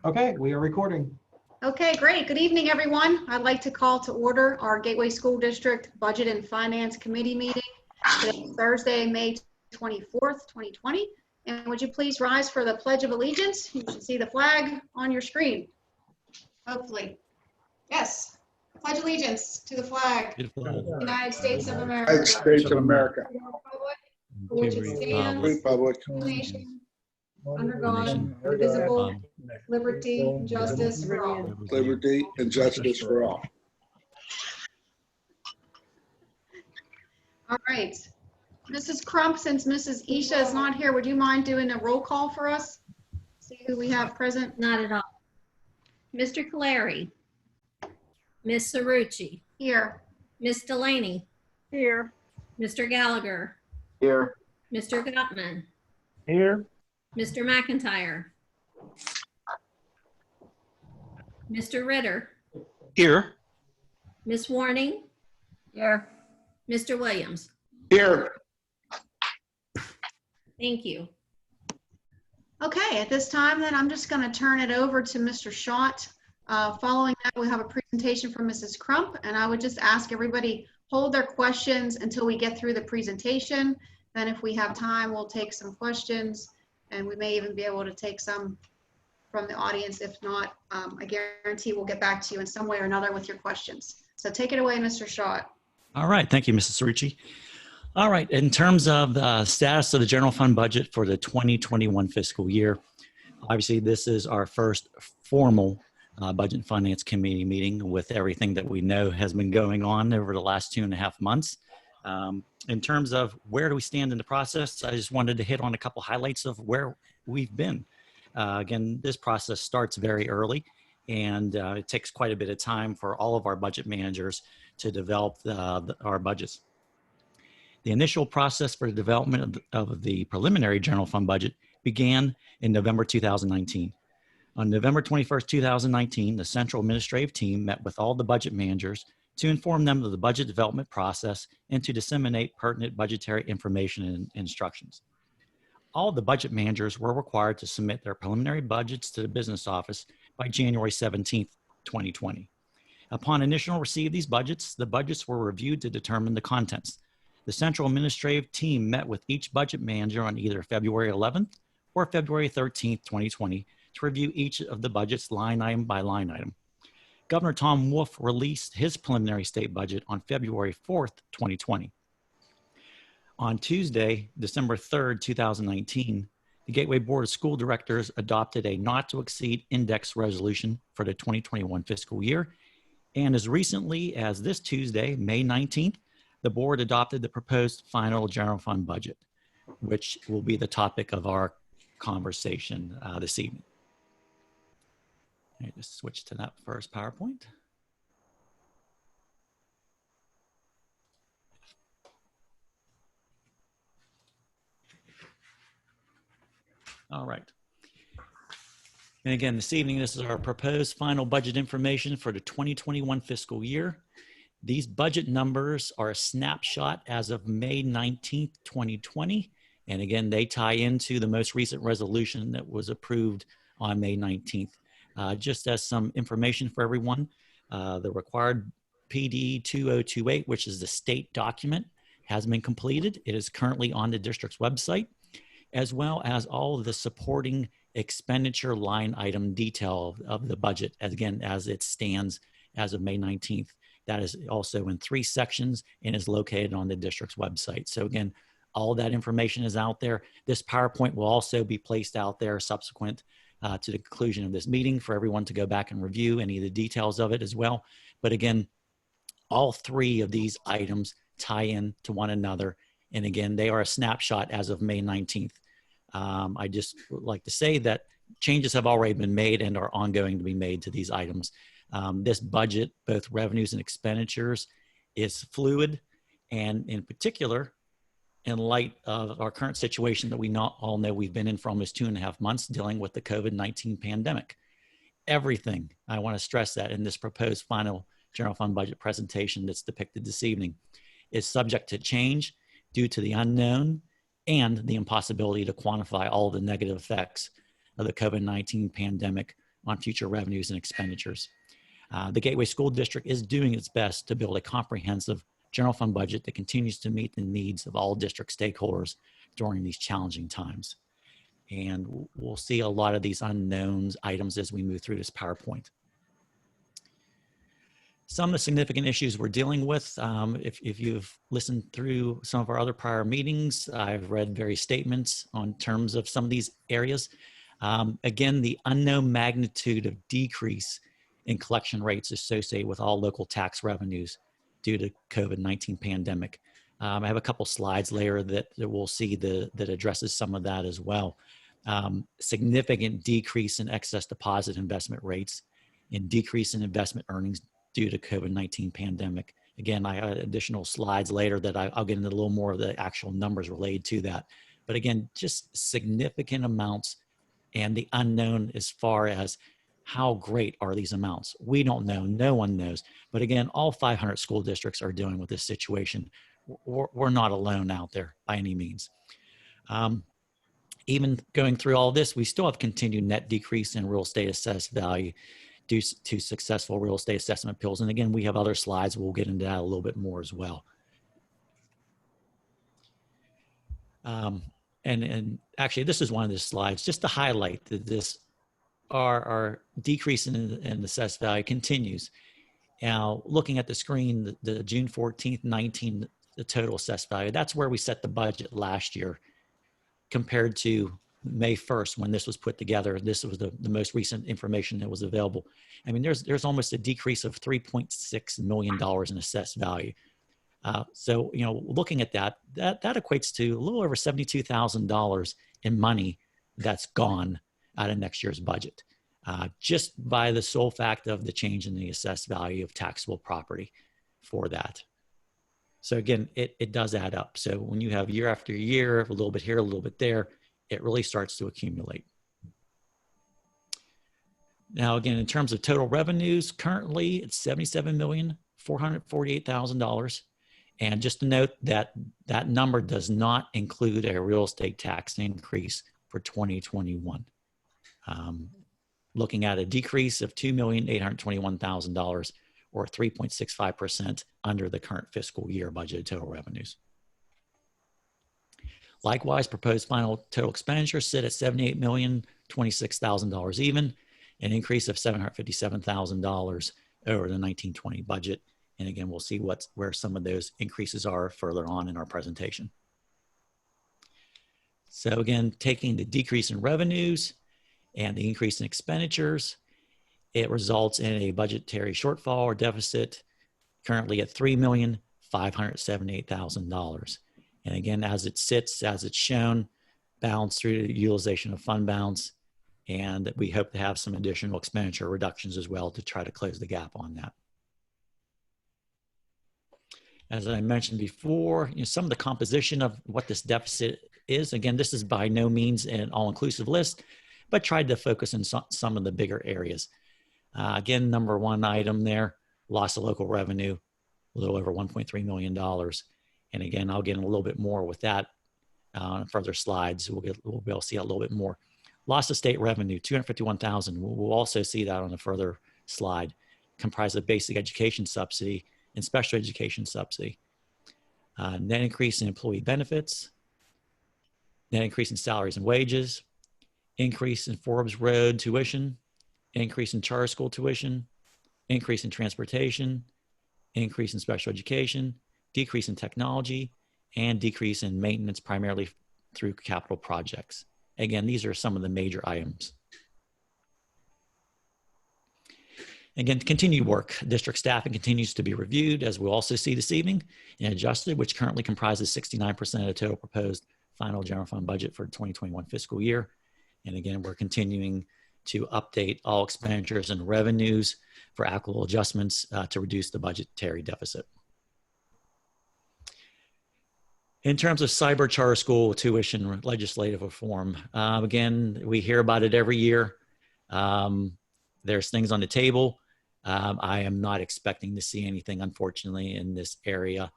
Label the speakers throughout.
Speaker 1: Okay, we are recording.
Speaker 2: Okay, great. Good evening, everyone. I'd like to call to order our Gateway School District Budget and Finance Committee meeting today, Thursday, May 24th, 2020. And would you please rise for the Pledge of Allegiance? You should see the flag on your screen. Hopefully. Yes. Pledge allegiance to the flag. United States of America.
Speaker 3: United States of America.
Speaker 2: For which it stands,
Speaker 3: Republic.
Speaker 2: one nation, under God, indivisible, liberty, and justice for all.
Speaker 3: Liberty and justice for all.
Speaker 2: All right. Mrs. Crump, since Mrs. Isha is not here, would you mind doing a roll call for us? See who we have present?
Speaker 4: Not at all. Mr. Caleri. Ms. Cerrucci.
Speaker 2: Here.
Speaker 4: Ms. Delaney.
Speaker 5: Here.
Speaker 4: Mr. Gallagher.
Speaker 6: Here.
Speaker 4: Mr. Gottman.
Speaker 6: Here.
Speaker 4: Mr. McIntyre. Mr. Ritter.
Speaker 6: Here.
Speaker 4: Ms. Warning.
Speaker 5: Here.
Speaker 4: Mr. Williams.
Speaker 3: Here.
Speaker 4: Thank you.
Speaker 2: Okay, at this time then I'm just going to turn it over to Mr. Schott. Following that, we have a presentation from Mrs. Crump, and I would just ask everybody hold their questions until we get through the presentation. Then if we have time, we'll take some questions, and we may even be able to take some from the audience. If not, I guarantee we'll get back to you in some way or another with your questions. So take it away, Mr. Schott.
Speaker 7: All right. Thank you, Mrs. Cerrucci. All right. In terms of the status of the general fund budget for the 2021 fiscal year, obviously this is our first formal Budget and Finance Committee meeting with everything that we know has been going on over the last 2.5 months. In terms of where do we stand in the process, I just wanted to hit on a couple highlights of where we've been. Again, this process starts very early, and it takes quite a bit of time for all of our budget managers to develop our budgets. The initial process for the development of the preliminary general fund budget began in November 2019. On November 21st, 2019, the Central Administrative Team met with all the budget managers to inform them of the budget development process and to disseminate pertinent budgetary information and instructions. All the budget managers were required to submit their preliminary budgets to the business office by January 17th, 2020. Upon initial receipt of these budgets, the budgets were reviewed to determine the contents. The Central Administrative Team met with each budget manager on either February 11th or February 13th, 2020 to review each of the budgets line item by line item. Governor Tom Wolf released his preliminary state budget on February 4th, 2020. On Tuesday, December 3rd, 2019, the Gateway Board of School Directors adopted a not to exceed index resolution for the 2021 fiscal year. And as recently as this Tuesday, May 19th, the board adopted the proposed final general fund budget, which will be the topic of our conversation this evening. Let me just switch to that first PowerPoint. All right. And again, this evening, this is our proposed final budget information for the 2021 fiscal year. These budget numbers are a snapshot as of May 19th, 2020. And again, they tie into the most recent resolution that was approved on May 19th. Just as some information for everyone, the required PD 2028, which is the state document, has been completed. It is currently on the district's website, as well as all of the supporting expenditure line item detail of the budget, as it stands as of May 19th. That is also in 3 sections and is located on the district's website. So again, all that information is out there. This PowerPoint will also be placed out there subsequent to the conclusion of this meeting for everyone to go back and review any of the details of it as well. But again, all 3 of these items tie in to one another. And again, they are a snapshot as of May 19th. I just would like to say that changes have already been made and are ongoing to be made to these items. This budget, both revenues and expenditures, is fluid, and in particular, in light of our current situation that we all know we've been in for almost 2.5 months dealing with the COVID-19 pandemic. Everything, I want to stress that in this proposed final general fund budget presentation that's depicted this evening, is subject to change due to the unknown and the impossibility to quantify all the negative effects of the COVID-19 pandemic on future revenues and expenditures. The Gateway School District is doing its best to build a comprehensive general fund budget that continues to meet the needs of all district stakeholders during these challenging times. And we'll see a lot of these unknowns items as we move through this PowerPoint. Some of the significant issues we're dealing with, if you've listened through some of our other prior meetings, I've read various statements on terms of some of these areas. Again, the unknown magnitude of decrease in collection rates associated with all local tax revenues due to COVID-19 pandemic. I have a couple slides later that we'll see that addresses some of that as well. Significant decrease in excess deposit investment rates and decrease in investment earnings due to COVID-19 pandemic. Again, I have additional slides later that I'll get into a little more of the actual numbers related to that. But again, just significant amounts and the unknown as far as how great are these amounts. We don't know, no one knows. But again, all 500 school districts are dealing with this situation. We're not alone out there by any means. Even going through all this, we still have continued net decrease in real estate assessed value due to successful real estate assessment appeals. And again, we have other slides. We'll get into that a little bit more as well. And actually, this is one of the slides just to highlight that this our decrease in assessed value continues. Now, looking at the screen, the June 14th, 19, the total assessed value, that's where we set the budget last year compared to May 1st when this was put together. This was the most recent information that was available. I mean, there's almost a decrease of $3.6 million in assessed value. So, you know, looking at that equates to a little over $72,000 in money that's gone out of next year's budget, just by the sole fact of the change in the assessed value of taxable property for that. So again, it does add up. So when you have year after year, a little bit here, a little bit there, it really starts to accumulate. Now, again, in terms of total revenues, currently it's $77,448,000. And just to note that that number does not include a real estate tax increase for 2021. Looking at a decrease of $2,821,000 or 3.65% under the current fiscal year budgeted total revenues. Likewise, proposed final total expenditures sit at $78,026,000 even, an increase of $757,000 over the 1920 budget. And again, we'll see where some of those increases are further on in our presentation. So again, taking the decrease in revenues and the increase in expenditures, it results in a budgetary shortfall or deficit currently at $3,578,000. And again, as it sits, as it's shown, balanced through the utilization of fund balance, and we hope to have some additional expenditure reductions as well to try to close the gap on that. As I mentioned before, you know, some of the composition of what this deficit is, again, this is by no means an all-inclusive list, but tried to focus on some of the bigger areas. Again, number one item there, loss of local revenue, a little over $1.3 million. And again, I'll get in a little bit more with that on further slides. We'll be able to see a little bit more. Loss of state revenue, $251,000. We'll also see that on a further slide, comprised of basic education subsidy and special education subsidy. Net increase in employee benefits, net increase in salaries and wages, increase in Forbes Road tuition, increase in charter school tuition, increase in transportation, increase in special education, decrease in technology, and decrease in maintenance primarily through capital projects. Again, these are some of the major items. Again, continued work. District staffing continues to be reviewed, as we'll also see this evening, and adjusted, which currently comprises 69% of the total proposed final general fund budget for 2021 fiscal year. And again, we're continuing to update all expenditures and revenues for applicable adjustments to reduce the budgetary deficit. In terms of cyber charter school tuition legislative reform, again, we hear about it every year. There's things on the table. I am not expecting to see anything, unfortunately, in this area.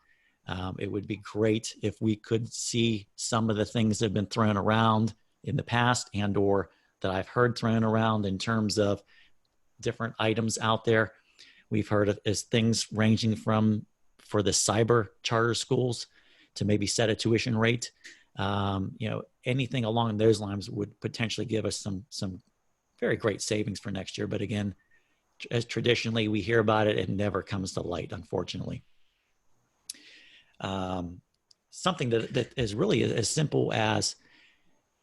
Speaker 7: It would be great if we could see some of the things that have been thrown around in the past and or that I've heard thrown around in terms of different items out there. We've heard of as things ranging from for the cyber charter schools to maybe set a tuition rate. Anything along those lines would potentially give us some very great savings for next year. But again, as traditionally we hear about it, it never comes to light, unfortunately. Something that is really as simple as,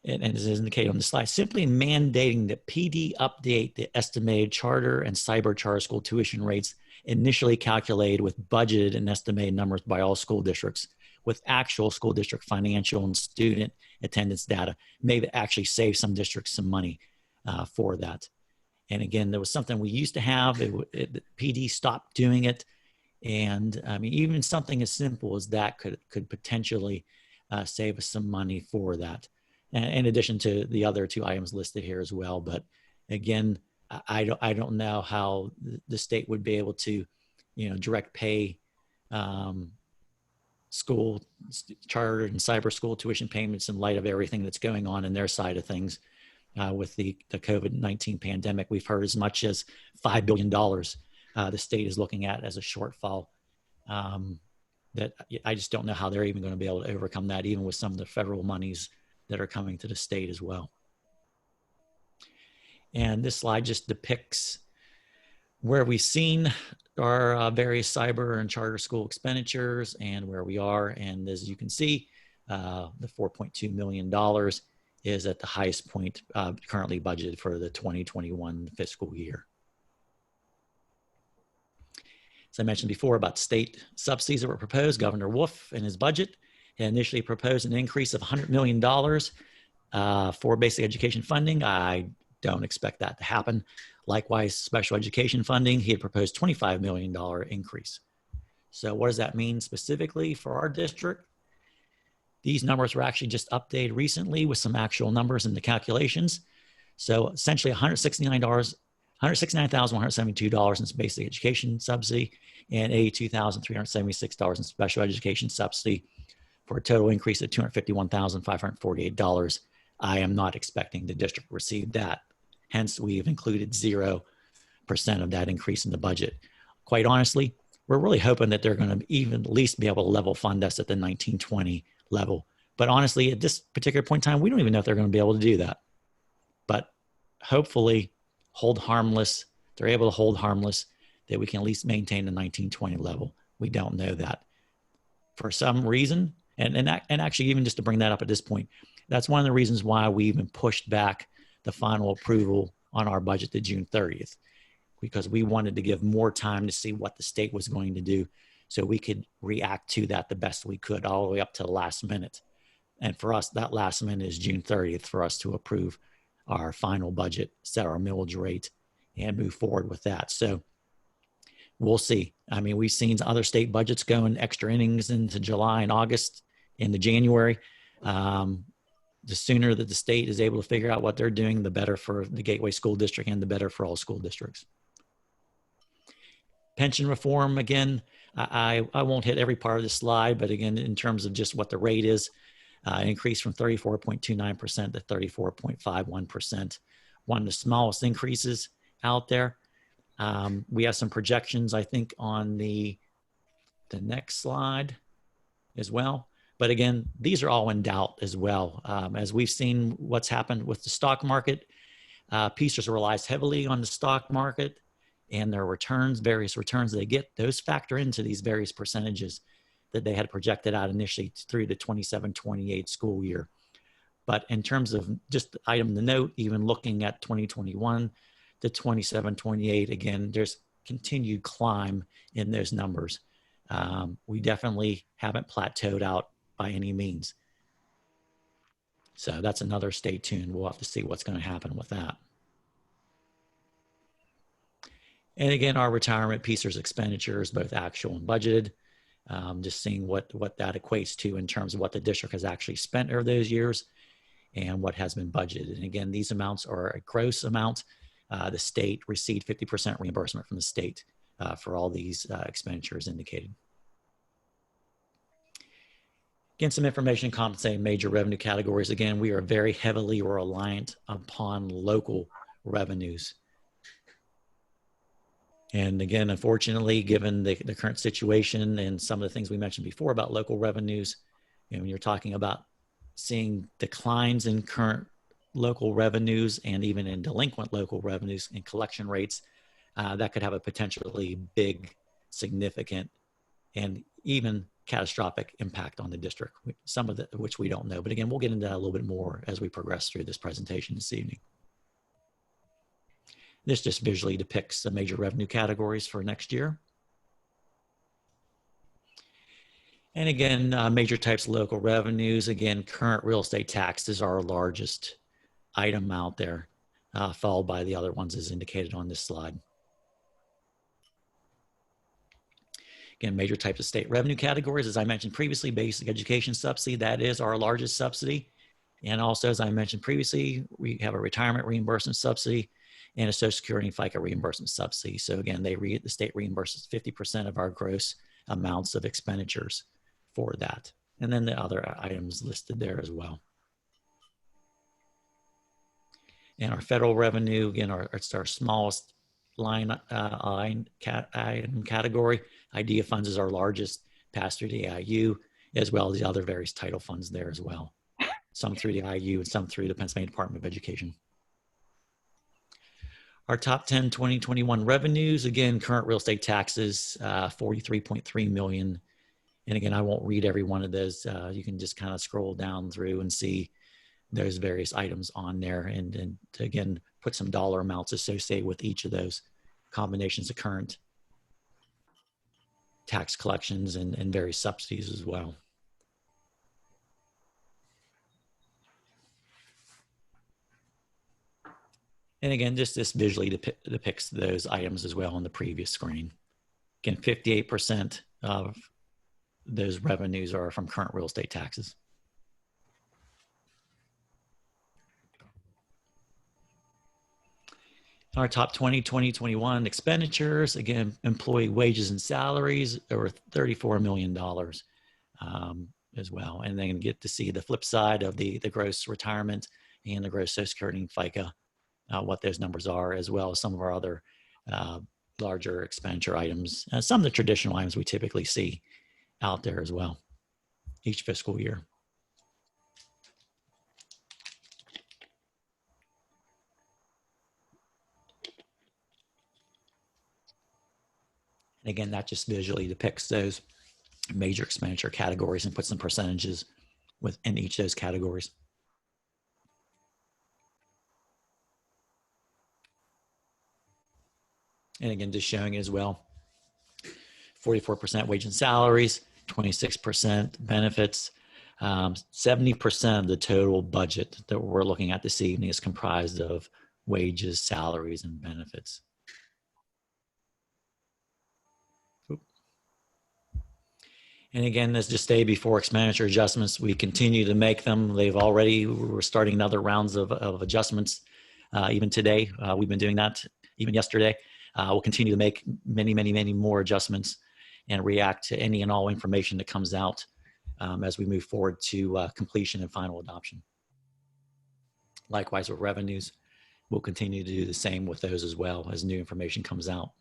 Speaker 7: and as indicated on the slide, simply mandating that PD update the estimated charter and cyber charter school tuition rates initially calculated with budgeted and estimated numbers by all school districts with actual school district financial and student attendance data may actually save some districts some money for that. And again, there was something we used to have, PD stopped doing it. And I mean, even something as simple as that could potentially save us some money for that. And in addition to the other two items listed here as well. But again, I don't know how the state would be able to, direct pay school charter and cyber school tuition payments in light of everything that's going on in their side of things with the COVID-19 pandemic. We've heard as much as $5 billion the state is looking at as a shortfall. That I just don't know how they're even going to be able to overcome that, even with some of the federal monies that are coming to the state as well. And this slide just depicts where we've seen our various cyber and charter school expenditures and where we are. And as you can see, the $4.2 million is at the highest point currently budgeted for the 2021 fiscal year. As I mentioned before about state subsidies that were proposed, Governor Wolf in his budget had initially proposed an increase of $100 million for basic education funding. I don't expect that to happen. Likewise, special education funding, he had proposed $25 million increase. So what does that mean specifically for our district? These numbers were actually just updated recently with some actual numbers in the calculations. So essentially $169,172 in basic education subsidy and $82,376 in special education subsidy for a total increase of $251,548. I am not expecting the district to receive that. Hence, we've included 0% of that increase in the budget. Quite honestly, we're really hoping that they're going to even at least be able to level fund us at the 1920 level. But honestly, at this particular point in time, we don't even know if they're going to be able to do that. But hopefully, hold harmless. They're able to hold harmless that we can at least maintain the 1920 level. We don't know that. For some reason, and actually even just to bring that up at this point, that's one of the reasons why we even pushed back the final approval on our budget to June 30th, because we wanted to give more time to see what the state was going to do so we could react to that the best we could all the way up to the last minute. And for us, that last minute is June 30th for us to approve our final budget, set our millage rate, and move forward with that. So we'll see. I mean, we've seen other state budgets going extra innings into July and August into January. The sooner that the state is able to figure out what they're doing, the better for the Gateway School District and the better for all school districts. Pension reform, again, I won't hit every part of this slide, but again, in terms of just what the rate is, increased from 34.29% to 34.51%. One of the smallest increases out there. We have some projections, I think, on the next slide as well. But again, these are all in doubt as well. As we've seen what's happened with the stock market, PCERS relies heavily on the stock market and their returns, various returns they get. Those factor into these various percentages that they had projected out initially through the 27-28 school year. But in terms of just the item to note, even looking at 2021 to 27-28, again, there's continued climb in those numbers. We definitely haven't plateaued out by any means. So that's another stay tuned. We'll have to see what's going to happen with that. And again, our retirement PCERS expenditures, both actual and budgeted, just seeing what that equates to in terms of what the district has actually spent over those years and what has been budgeted. And again, these amounts are a gross amount. The state received 50% reimbursement from the state for all these expenditures indicated. Again, some information compensating major revenue categories. Again, we are very heavily reliant upon local revenues. And again, unfortunately, given the current situation and some of the things we mentioned before about local revenues, when you're talking about seeing declines in current local revenues and even in delinquent local revenues and collection rates, that could have a potentially big, significant, and even catastrophic impact on the district, some of which we don't know. But again, we'll get into that a little bit more as we progress through this presentation this evening. This just visually depicts the major revenue categories for next year. And again, major types of local revenues. Again, current real estate taxes are our largest item out there, followed by the other ones as indicated on this slide. Again, major types of state revenue categories, as I mentioned previously, basic education subsidy, that is our largest subsidy. And also, as I mentioned previously, we have a retirement reimbursement subsidy and a Social Security and FICA reimbursement subsidy. So again, the state reimburses 50% of our gross amounts of expenditures for that. And then the other items listed there as well. And our federal revenue, again, it's our smallest line item category. IDEA funds is our largest, passed through the IU, as well as the other various title funds there as well. Some through the IU and some through the Pennsylvania Department of Education. Our top 10 2021 revenues, again, current real estate taxes, 43.3 million. And again, I won't read every one of those. You can just kind of scroll down through and see those various items on there, and to again, put some dollar amounts associated with each of those combinations of current tax collections and various subsidies as well. And again, just this visually depicts those items as well on the previous screen. Again, 58% of those revenues are from current real estate taxes. Our top 2021 expenditures, again, employee wages and salaries, over $34 million as well. And then get to see the flip side of the gross retirement and the gross Social Security and FICA, what those numbers are, as well as some of our other larger expenditure items, some of the traditional items we typically see out there as well each fiscal year. And again, that just visually depicts those major expenditure categories and puts some percentages within each of those categories. And again, just showing as well, 44% wage and salaries, 26% benefits, 70% of the total budget that we're looking at this evening is comprised of wages, salaries, and benefits. And again, as just stated before, expenditure adjustments, we continue to make them. We're starting another rounds of adjustments even today. We've been doing that even yesterday. We'll continue to make many, many, many more adjustments and react to any and all information that comes out as we move forward to completion and final adoption. Likewise with revenues, we'll continue to do the same with those as well as new information comes out.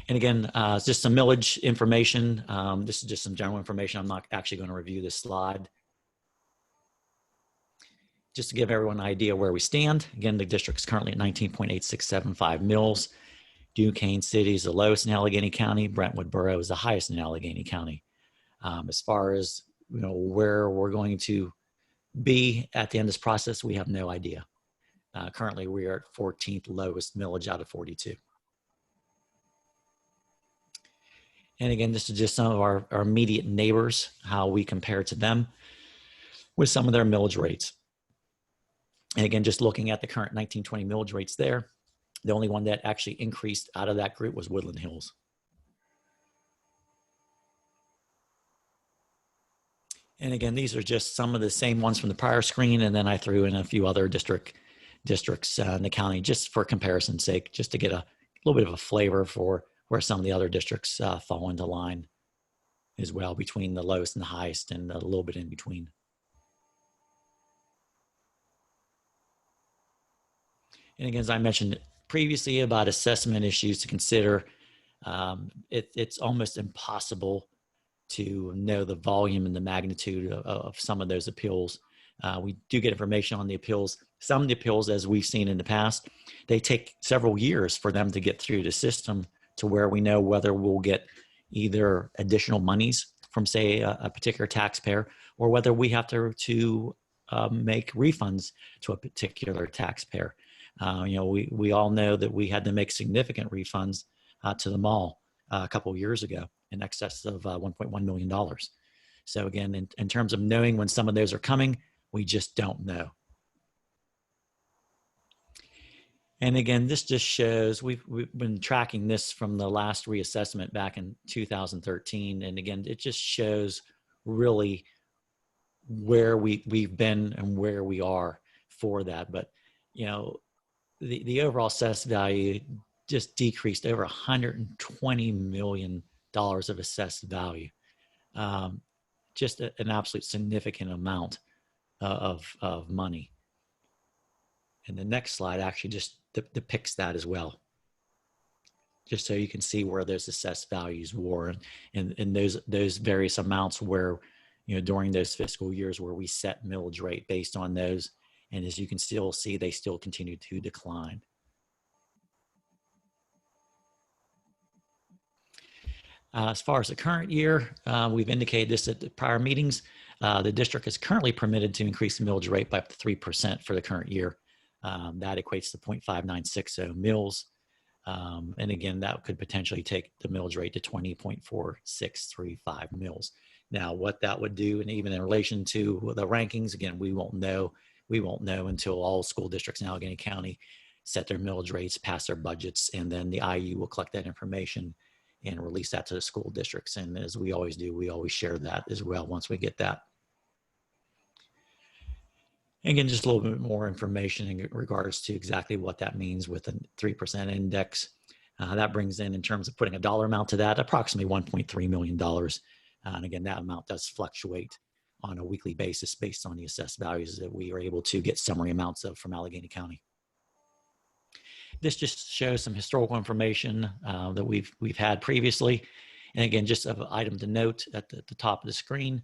Speaker 7: And again, just some millage information. This is just some general information. I'm not actually going to review this slide. Just to give everyone an idea where we stand. Again, the district is currently at 19.8675 mills. Duquesne City is the lowest in Allegheny County. Brentwood Borough is the highest in Allegheny County. As far as where we're going to be at the end of this process, we have no idea. Currently, we are at 14th lowest millage out of 42. And again, this is just some of our immediate neighbors, how we compare to them with some of their millage rates. And again, just looking at the current 1920 millage rates there, the only one that actually increased out of that group was Woodland Hills. And again, these are just some of the same ones from the prior screen, and then I threw in a few other districts in the county just for comparison's sake, just to get a little bit of a flavor for where some of the other districts fall into line as well, between the lowest and the highest and a little bit in between. And again, as I mentioned previously about assessment issues to consider, it's almost impossible to know the volume and the magnitude of some of those appeals. We do get information on the appeals. Some of the appeals, as we've seen in the past, they take several years for them to get through the system to where we know whether we'll get either additional monies from, say, a particular taxpayer, or whether we have to make refunds to a particular taxpayer. We all know that we had to make significant refunds to the mall a couple of years ago in excess of $1.1 million. So again, in terms of knowing when some of those are coming, we just don't know. And again, this just shows, we've been tracking this from the last reassessment back in 2013. And again, it just shows really where we've been and where we are for that. But, the overall assessed value just decreased over $120 million of assessed value. Just an absolute significant amount of money. And the next slide actually just depicts that as well. Just so you can see where those assessed values were and those various amounts where, during those fiscal years where we set millage rate based on those. And as you can still see, they still continue to decline. As far as the current year, we've indicated this at the prior meetings. The district is currently permitted to increase the millage rate by up to 3% for the current year. That equates to 0.5960 mills. And again, that could potentially take the millage rate to 20.4635 mills. Now, what that would do, and even in relation to the rankings, again, we won't know until all school districts in Allegheny County set their millage rates, pass their budgets, and then the IU will collect that information and release that to the school districts. And as we always do, we always share that as well once we get that. Again, just a little bit more information in regards to exactly what that means with a 3% index. That brings in terms of putting a dollar amount to that, approximately $1.3 million. And again, that amount does fluctuate on a weekly basis based on the assessed values that we are able to get summary amounts of from Allegheny County. This just shows some historical information that we've had previously. And again, just an item to note at the top of the screen,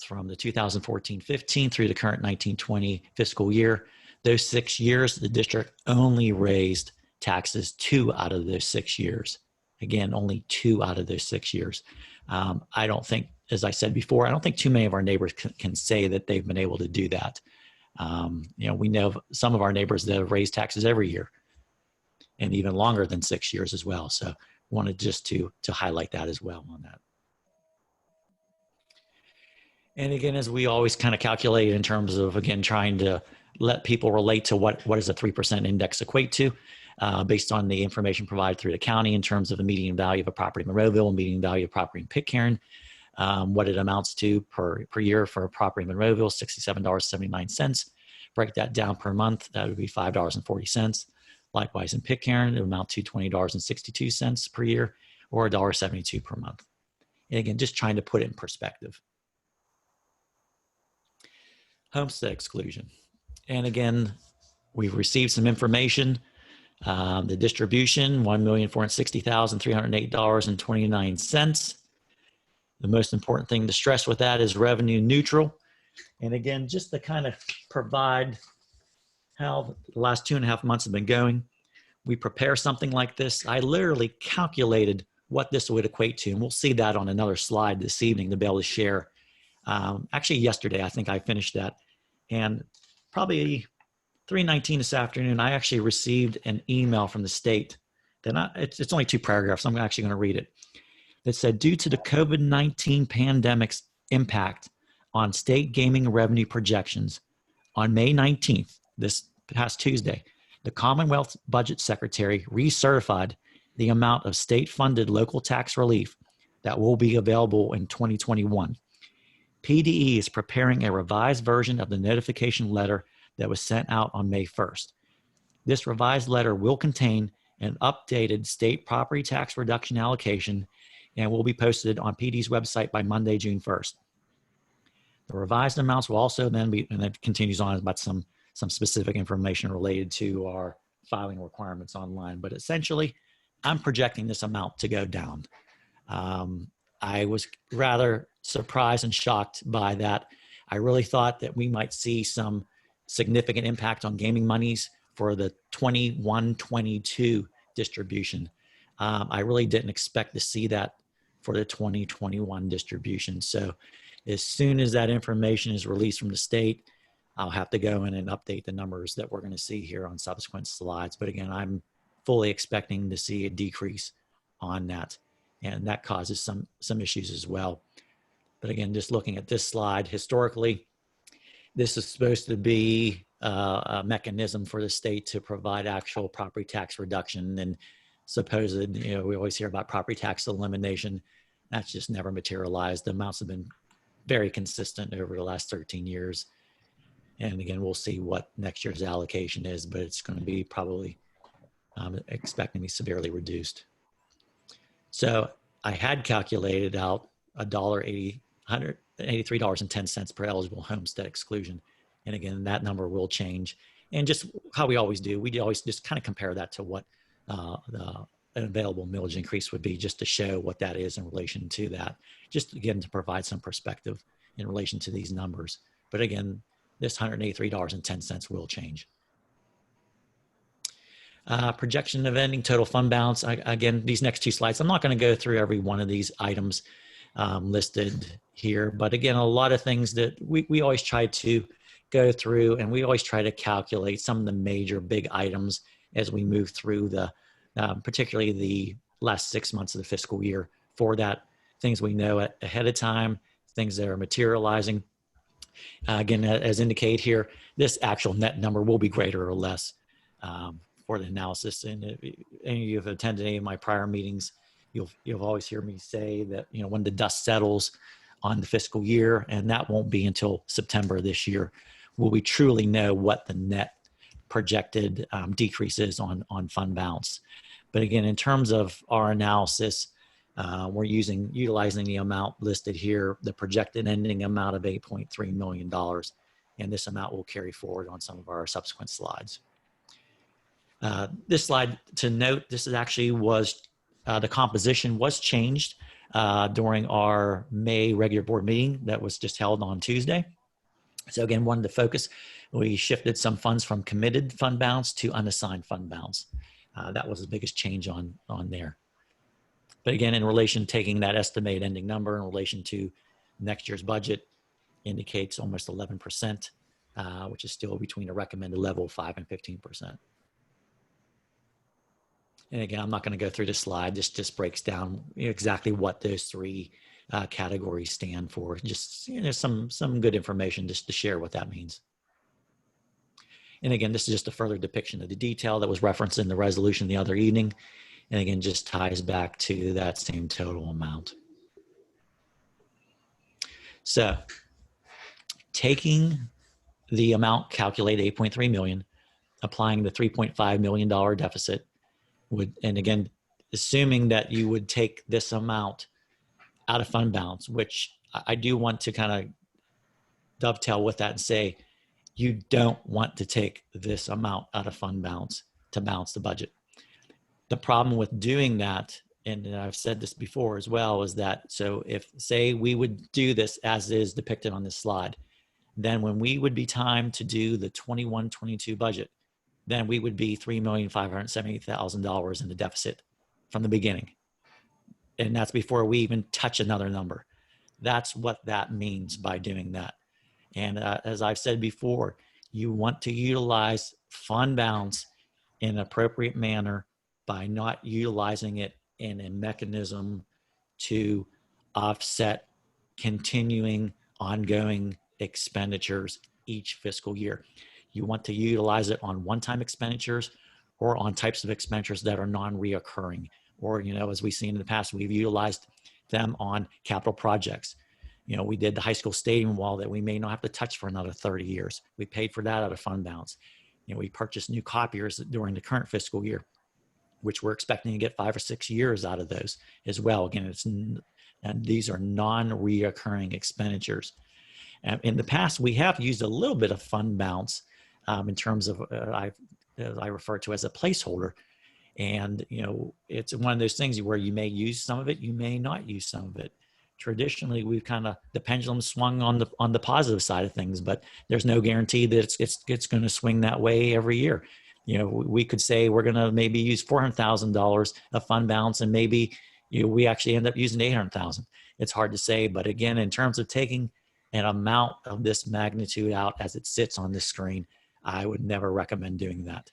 Speaker 7: from the 2014-15 through the current 19-20 fiscal year, those 6 years, the district only raised taxes 2 out of those 6 years. Again, only 2 out of those 6 years. I don't think, as I said before, I don't think too many of our neighbors can say that they've been able to do that. We know of some of our neighbors that have raised taxes every year and even longer than 6 years as well. So wanted just to highlight that as well on that. And again, as we always kind of calculate in terms of, again, trying to let people relate to what does a 3% index equate to, based on the information provided through the county in terms of the median value of a property in Monroeville and median value of property in Pitcairn, what it amounts to per year for a property in Monroeville, $67.79. Break that down per month, that would be $5.40. Likewise, in Pitcairn, it would amount to $20.62 per year, or $1.72 per month. And again, just trying to put it in perspective. Homestead exclusion. And again, we've received some information. The distribution, $1,460,308.29. The most important thing to stress with that is revenue neutral. And again, just to kind of provide how the last 2.5 months have been going, we prepare something like this. I literally calculated what this would equate to, and we'll see that on another slide this evening to be able to share. Actually, yesterday, I think I finished that. And probably 3:19 this afternoon, I actually received an email from the state. It's only 2 paragraphs. I'm actually going to read it. That said, due to the COVID-19 pandemic's impact on state gaming revenue projections, on May 19th, this past Tuesday, the Commonwealth Budget Secretary recertified the amount of state-funded local tax relief that will be available in 2021. PDE is preparing a revised version of the notification letter that was sent out on May 1st. This revised letter will contain an updated state property tax reduction allocation and will be posted on PD's website by Monday, June 1st. The revised amounts will also then be, and it continues on about some specific information related to our filing requirements online. But essentially, I'm projecting this amount to go down. I was rather surprised and shocked by that. I really thought that we might see some significant impact on gaming monies for the 21-22 distribution. I really didn't expect to see that for the 2021 distribution. So as soon as that information is released from the state, I'll have to go in and update the numbers that we're going to see here on subsequent slides. But again, I'm fully expecting to see a decrease on that, and that causes some issues as well. But again, just looking at this slide, historically, this is supposed to be a mechanism for the state to provide actual property tax reduction, and supposed, we always hear about property tax elimination. That's just never materialized. The amounts have been very consistent over the last 13 years. And again, we'll see what next year's allocation is, but it's going to be probably expecting to be severely reduced. So I had calculated out $183.10 per eligible homestead exclusion. And again, that number will change. And just how we always do, we always just kind of compare that to what an available millage increase would be, just to show what that is in relation to that. Just again, to provide some perspective in relation to these numbers. But again, this $183.10 will change. Projection of ending total fund balance. Again, these next two slides, I'm not going to go through every one of these items listed here, but again, a lot of things that we always try to go through, and we always try to calculate some of the major big items as we move through the, particularly the last 6 months of the fiscal year. For that, things we know ahead of time, things that are materializing. Again, as indicated here, this actual net number will be greater or less for the analysis. And if any of you have attended any of my prior meetings, you'll always hear me say that, when the dust settles on the fiscal year, and that won't be until September this year, will we truly know what the net projected decrease is on fund balance. But again, in terms of our analysis, we're utilizing the amount listed here, the projected ending amount of $8.3 million. And this amount will carry forward on some of our subsequent slides. This slide, to note, this is actually the composition was changed during our May regular board meeting that was just held on Tuesday. So again, wanted to focus, we shifted some funds from committed fund balance to unassigned fund balance. That was the biggest change on there. But again, in relation, taking that estimated ending number in relation to next year's budget indicates almost 11%, which is still between a recommended level of 5 and 15%. And again, I'm not going to go through this slide. This just breaks down exactly what those three categories stand for. Just some good information just to share what that means. And again, this is just a further depiction of the detail that was referenced in the resolution the other evening. And again, just ties back to that same total amount. So taking the amount calculated, 8.3 million, applying the $3.5 million deficit would, and again, assuming that you would take this amount out of fund balance, which I do want to kind of dovetail with that and say, you don't want to take this amount out of fund balance to balance the budget. The problem with doing that, and I've said this before as well, is that, so if, say, we would do this as is depicted on this slide, then when we would be time to do the 21-22 budget, then we would be $3,570,000 in the deficit from the beginning. And that's before we even touch another number. That's what that means by doing that. And as I've said before, you want to utilize fund balance in an appropriate manner by not utilizing it in a mechanism to offset continuing ongoing expenditures each fiscal year. You want to utilize it on one-time expenditures or on types of expenditures that are non-reoccurring. Or, as we've seen in the past, we've utilized them on capital projects. We did the high school stadium wall that we may not have to touch for another 30 years. We paid for that out of fund balance. We purchased new copiers during the current fiscal year. which we're expecting to get 5 or 6 years out of those as well. Again, and these are non-reoccurring expenditures. In the past, we have used a little bit of fund balance in terms of I refer to as a placeholder. And, it's one of those things where you may use some of it, you may not use some of it. Traditionally, we've the pendulum swung on the positive side of things, but there's no guarantee that it's going to swing that way every year. We could say we're going to maybe use $400,000 of fund balance, and maybe we actually end up using $800,000. It's hard to say, but again, in terms of taking an amount of this magnitude out as it sits on this screen, I would never recommend doing that.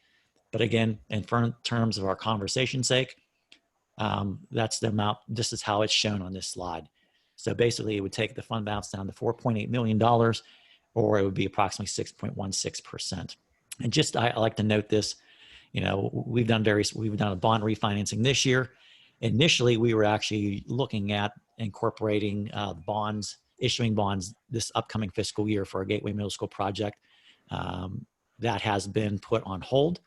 Speaker 7: But again, in terms of our conversation's sake, that's the amount. This is how it's shown on this slide. So basically, it would take the fund balance down to $4.8 million, or it would be approximately 6.16%. And just I like to note this. We've done a bond refinancing this year. Initially, we were actually looking at incorporating issuing bonds this upcoming fiscal year for our Gateway Middle School project. That has been put on hold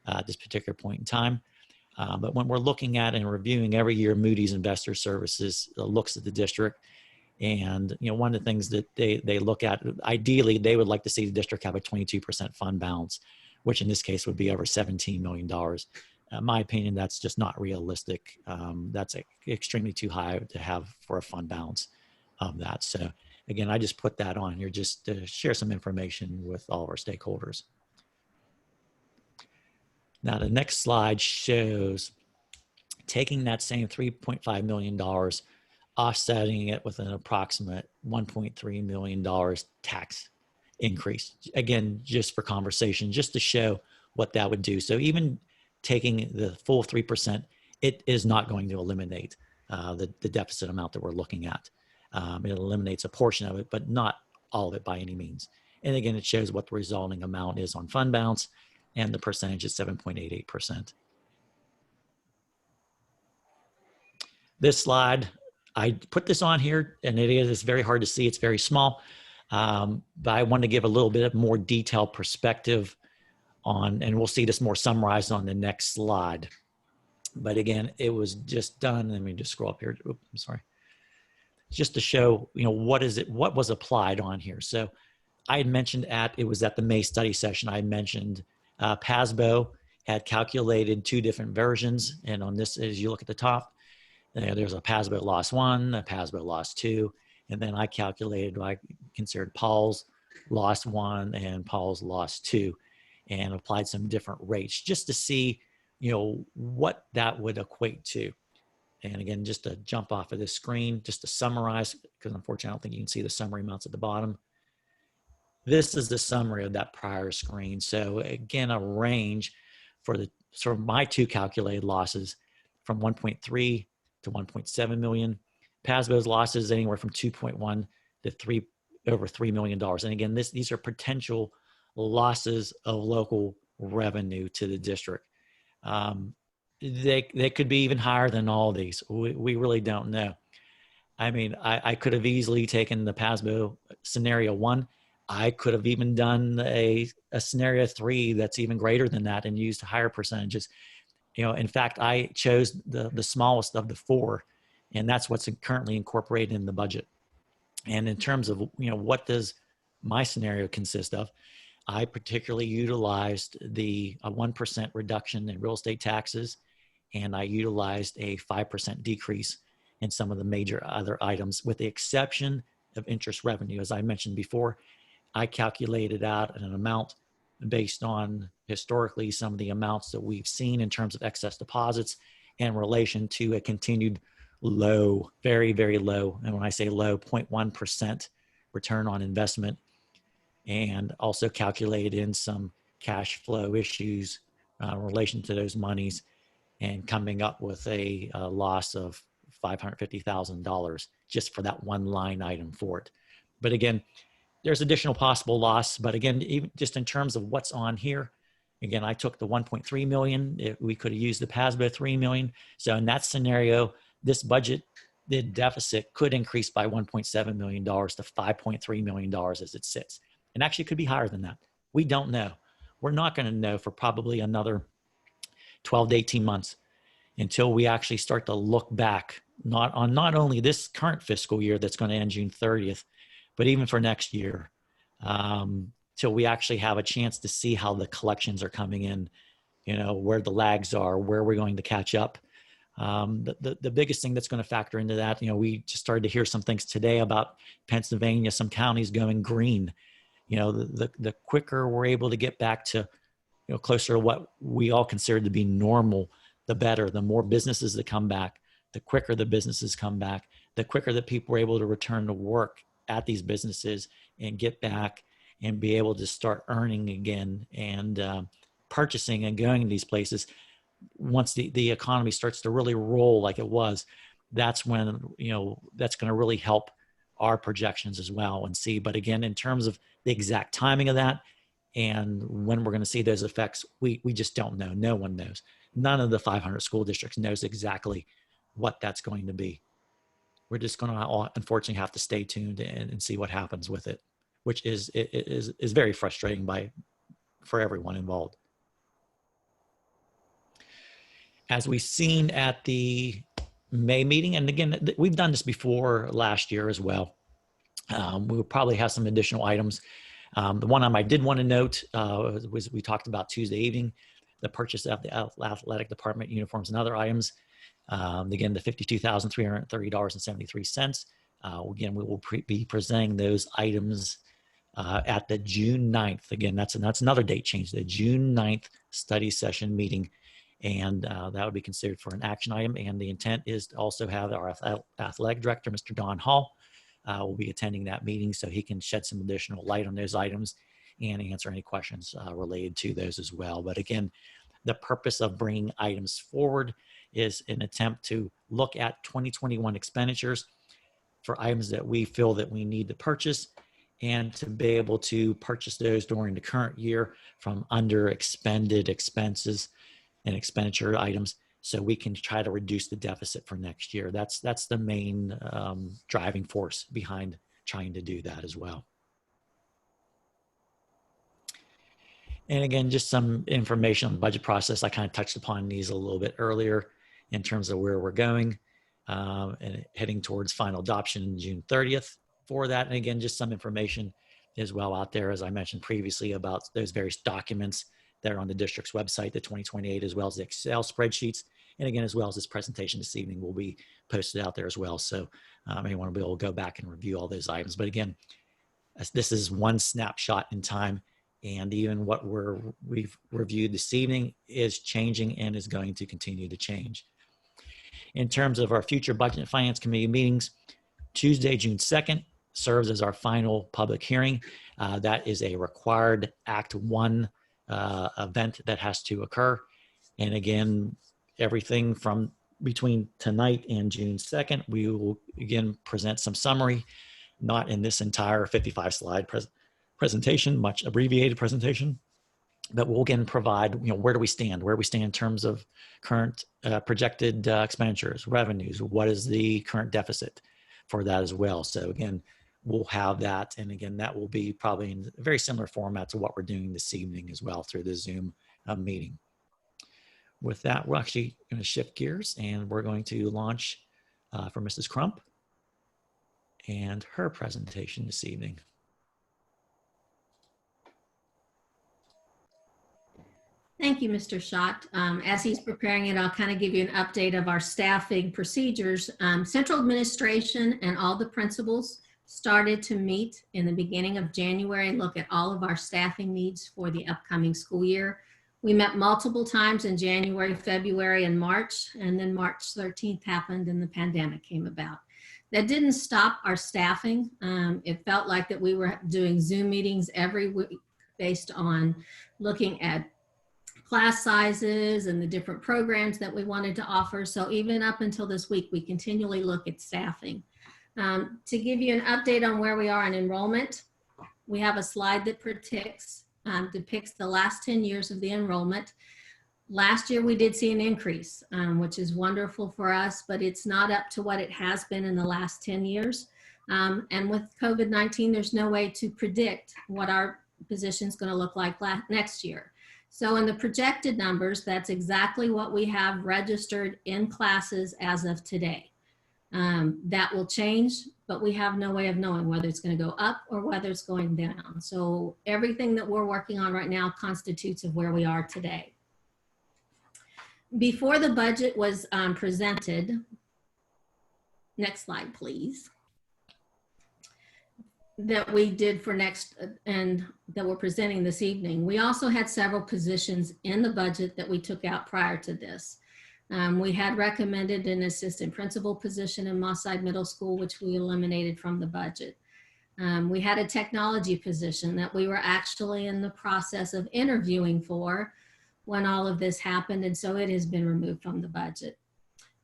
Speaker 7: at this particular point in time. But when we're looking at and reviewing every year, Moody's Investor Services looks at the district. And, one of the things that they look at, ideally, they would like to see the district have a 22% fund balance, which in this case would be over $17 million. In my opinion, that's just not realistic. That's extremely too high to have for a fund balance of that. So again, I just put that on here just to share some information with all of our stakeholders. Now, the next slide shows taking that same $3.5 million, offsetting it with an approximate $1.3 million tax increase. Again, just for conversation, just to show what that would do. So even taking the full 3%, it is not going to eliminate the deficit amount that we're looking at. It eliminates a portion of it, but not all of it by any means. And again, it shows what the resulting amount is on fund balance, and the percentage is 7.88%. This slide, I put this on here, and it's very hard to see. It's very small, but I want to give a little bit more detailed perspective on, and we'll see this more summarized on the next slide. But again, it was just done. Let me just scroll up here. Oops, I'm sorry. Just to show, what was applied on here. So I had mentioned it was at the May study session, I mentioned PASBO had calculated 2 different versions. And on this, as you look at the top, there's a PASBO loss 1, a PASBO loss 2. And then I calculated, I considered Paul's loss 1 and Paul's loss 2, and applied some different rates just to see, what that would equate to. And again, just to jump off of this screen, just to summarize, because unfortunately, I don't think you can see the summary amounts at the bottom. This is the summary of that prior screen. So again, a range for my 2 calculated losses from 1.3 to 1.7 million. PASBO's losses anywhere from 2.1 to over $3 million. And again, these are potential losses of local revenue to the district. They could be even higher than all these. We really don't know. I mean, I could have easily taken the PASBO scenario 1. I could have even done a scenario 3 that's even greater than that and used higher percentages. In fact, I chose the smallest of the 4, and that's what's currently incorporated in the budget. And in terms of, what does my scenario consist of? I particularly utilized the 1% reduction in real estate taxes, and I utilized a 5% decrease in some of the major other items, with the exception of interest revenue. As I mentioned before, I calculated out an amount based on historically some of the amounts that we've seen in terms of excess deposits in relation to a continued low, very, very low, and when I say low, 0.1% return on investment, and also calculated in some cash flow issues in relation to those monies, and coming up with a loss of $550,000 just for that one line item for it. But again, there's additional possible loss. But again, even just in terms of what's on here, again, I took the 1.3 million. We could have used the PASBO 3 million. So in that scenario, this budget, the deficit could increase by $1.7 million to $5.3 million as it sits. And actually it could be higher than that. We don't know. We're not going to know for probably another 12 to 18 months until we actually start to look back, not only this current fiscal year that's going to end June 30th, but even for next year, till we actually have a chance to see how the collections are coming in, where the lags are, where we're going to catch up. The biggest thing that's going to factor into that, we just started to hear some things today about Pennsylvania, some counties going green. The quicker we're able to get back to, closer to what we all consider to be normal, the better. The more businesses that come back, the quicker the businesses come back, the quicker that people are able to return to work at these businesses and get back and be able to start earning again and purchasing and going to these places. Once the economy starts to really roll like it was, that's when, that's going to really help our projections as well and see. But again, in terms of the exact timing of that and when we're going to see those effects, we just don't know. No one knows. None of the 500 school districts knows exactly what that's going to be. We're just going to unfortunately have to stay tuned and see what happens with it, which is very frustrating for everyone involved. As we've seen at the May meeting, and again, we've done this before last year as well. We will probably have some additional items. The one I did want to note was we talked about Tuesday evening, the purchase of the athletic department uniforms and other items. Again, the $52,330.73. Again, we will be presenting those items at the June 9th. Again, that's another date change, the June 9th study session meeting. And that would be considered for an action item. And the intent is to also have our athletic director, Mr. Don Hall, will be attending that meeting so he can shed some additional light on those items and answer any questions related to those as well. But again, the purpose of bringing items forward is an attempt to look at 2021 expenditures for items that we feel that we need to purchase and to be able to purchase those during the current year from under expended expenses and expenditure items, so we can try to reduce the deficit for next year. That's the main driving force behind trying to do that as well. And again, just some information on the budget process. I kind of touched upon these a little bit earlier in terms of where we're going and heading towards final adoption June 30th for that. And again, just some information as well out there, as I mentioned previously, about those various documents that are on the district's website, the 2028, as well as the Excel spreadsheets. And again, as well as this presentation this evening will be posted out there as well. So anyone will be able to go back and review all those items. But again, this is one snapshot in time, and even what we've reviewed this evening is changing and is going to continue to change. In terms of our future Budget and Finance Committee meetings, Tuesday, June 2nd serves as our final public hearing. That is a required Act 1 event that has to occur. And again, everything from between tonight and June 2nd, we will again present some summary, not in this entire 55 slide presentation, much abbreviated presentation, but we'll again provide, where do we stand in terms of current projected expenditures, revenues, what is the current deficit for that as well. So again, we'll have that. And again, that will be probably in a very similar format to what we're doing this evening as well through the Zoom meeting. With that, we're actually going to shift gears and we're going to launch for Mrs. Crump and her presentation this evening.
Speaker 4: Thank you, Mr. Schott. As he's preparing it, I'll kind of give you an update of our staffing procedures. Central administration and all the principals started to meet in the beginning of January and look at all of our staffing needs for the upcoming school year. We met multiple times in January, February, and March, and then March 13th happened and the pandemic came about. That didn't stop our staffing. It felt like that we were doing Zoom meetings every week based on looking at class sizes and the different programs that we wanted to offer. So even up until this week, we continually look at staffing. To give you an update on where we are in enrollment, we have a slide that depicts the last 10 years of the enrollment. Last year, we did see an increase, which is wonderful for us, but it's not up to what it has been in the last 10 years. And with COVID-19, there's no way to predict what our position is going to look like next year. So in the projected numbers, that's exactly what we have registered in classes as of today. That will change, but we have no way of knowing whether it's going to go up or whether it's going down. So everything that we're working on right now constitutes of where we are today. Before the budget was presented, next slide, please, that we did for next and that we're presenting this evening, we also had several positions in the budget that we took out prior to this. We had recommended an assistant principal position in Moss-Side Middle School, which we eliminated from the budget. We had a technology position that we were actually in the process of interviewing for when all of this happened, and so it has been removed from the budget.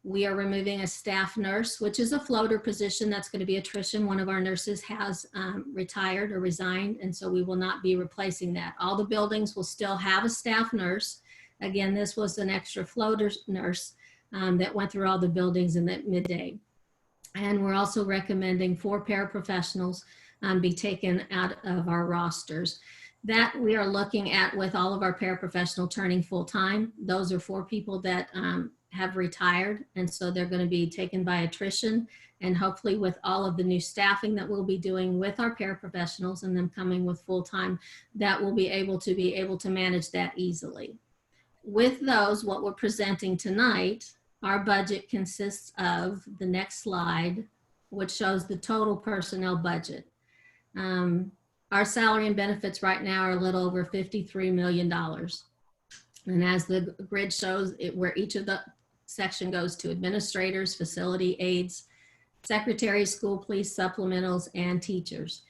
Speaker 4: We are removing a staff nurse, which is a floater position that's going to be attrition. One of our nurses has retired or resigned, and so we will not be replacing that. All the buildings will still have a staff nurse. Again, this was an extra floater nurse that went through all the buildings in that midday. And we're also recommending 4 paraprofessionals be taken out of our rosters. That we are looking at with all of our paraprofessional turning full-time. Those are 4 people that have retired, and so they're going to be taken by attrition, and hopefully with all of the new staffing that we'll be doing with our paraprofessionals and them coming with full-time, that we'll be able to manage that easily. With those, what we're presenting tonight, our budget consists of the next slide, which shows the total personnel budget. Our salary and benefits right now are a little over $53 million. And as the grid shows, where each of the section goes to administrators, facility aides, secretaries, school police, supplementals, and teachers.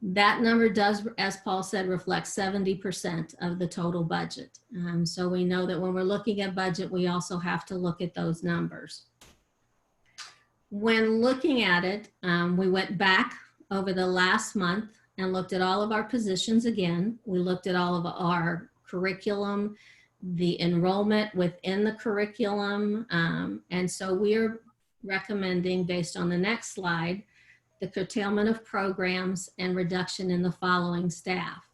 Speaker 4: That number does, as Paul said, reflect 70% of the total budget. So we know that when we're looking at budget, we also have to look at those numbers. When looking at it, we went back over the last month and looked at all of our positions again. We looked at all of our curriculum, the enrollment within the curriculum. And so we're recommending, based on the next slide, the curtailment of programs and reduction in the following staff.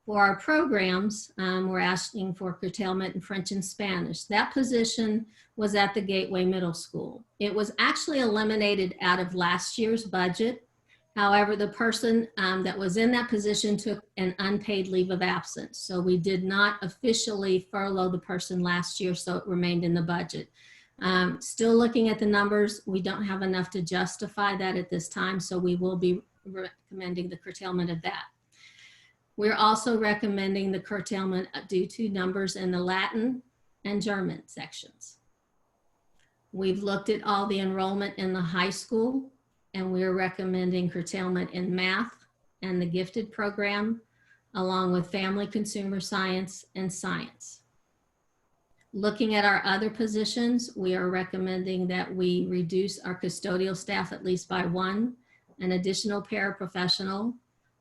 Speaker 4: For our programs, we're asking for curtailment in French and Spanish. That position was at the Gateway Middle School. It was actually eliminated out of last year's budget. However, the person that was in that position took an unpaid leave of absence. So we did not officially furlough the person last year, so it remained in the budget. Still looking at the numbers, we don't have enough to justify that at this time, so we will be recommending the curtailment of that. We're also recommending the curtailment due to numbers in the Latin and German sections. We've looked at all the enrollment in the high school, and we're recommending curtailment in math and the gifted program, along with family consumer science and science. Looking at our other positions, we are recommending that we reduce our custodial staff at least by 1, an additional paraprofessional,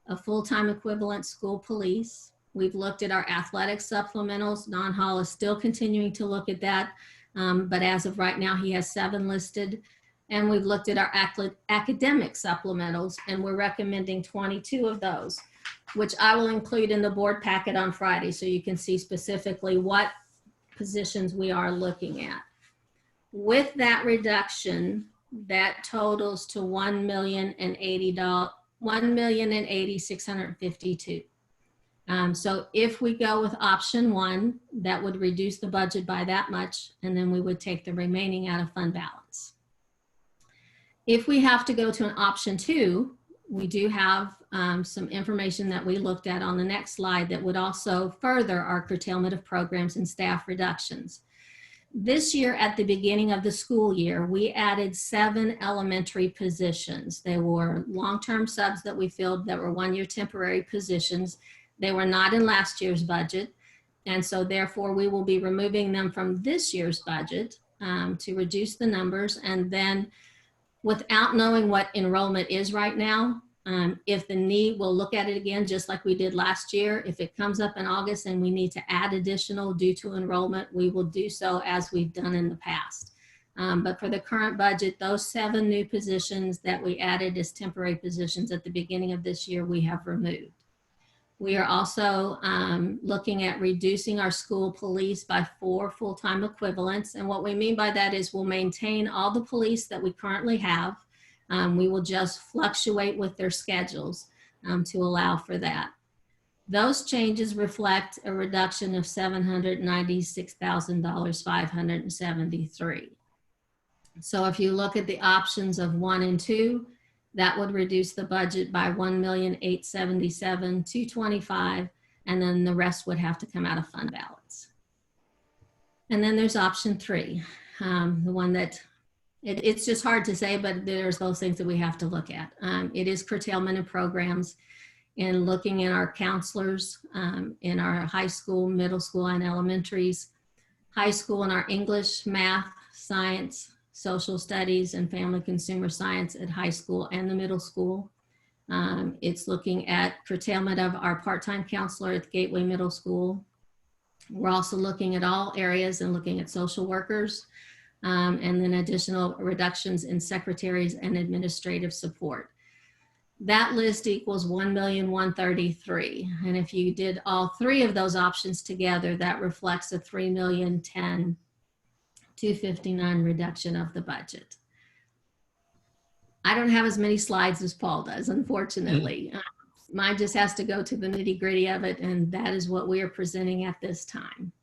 Speaker 4: a full-time equivalent school police. We've looked at our athletic supplementals. Don Hall is still continuing to look at that, but as of right now, he has 7 listed. And we've looked at our academic supplementals, and we're recommending 22 of those, which I will include in the board packet on Friday, so you can see specifically what positions we are looking at. With that reduction, that totals to $1,080,652. So if we go with option 1, that would reduce the budget by that much, and then we would take the remaining out of fund balance. If we have to go to an option 2, we do have some information that we looked at on the next slide that would also further our curtailment of programs and staff reductions. This year, at the beginning of the school year, we added 7 elementary positions. They were long-term subs that we filled that were 1-year temporary positions. They were not in last year's budget, and so therefore we will be removing them from this year's budget to reduce the numbers. And then, without knowing what enrollment is right now, if the need, we'll look at it again just like we did last year. If it comes up in August and we need to add additional due to enrollment, we will do so as we've done in the past. But for the current budget, those 7 new positions that we added as temporary positions at the beginning of this year, we have removed. We are also looking at reducing our school police by 4 full-time equivalents. And what we mean by that is we'll maintain all the police that we currently have. We will just fluctuate with their schedules to allow for that. Those changes reflect a reduction of $796,573. So if you look at the options of 1 and 2, that would reduce the budget by $1,877,225, and then the rest would have to come out of fund balance. And then there's option 3, the one that it's just hard to say, but there's those things that we have to look at. It is curtailment of programs in looking at our counselors in our high school, middle school, and elementaries, high school in our English, math, science, social studies, and family consumer science at high school and the middle school. It's looking at curtailment of our part-time counselor at the Gateway Middle School. We're also looking at all areas and looking at social workers, and then additional reductions in secretaries and administrative support. That list equals $1,133,000. And if you did all 3 of those options together, that reflects a $3,010,259 reduction of the budget. I don't have as many slides as Paul does, unfortunately. Mine just has to go to the nitty gritty of it, and that is what we are presenting at this time.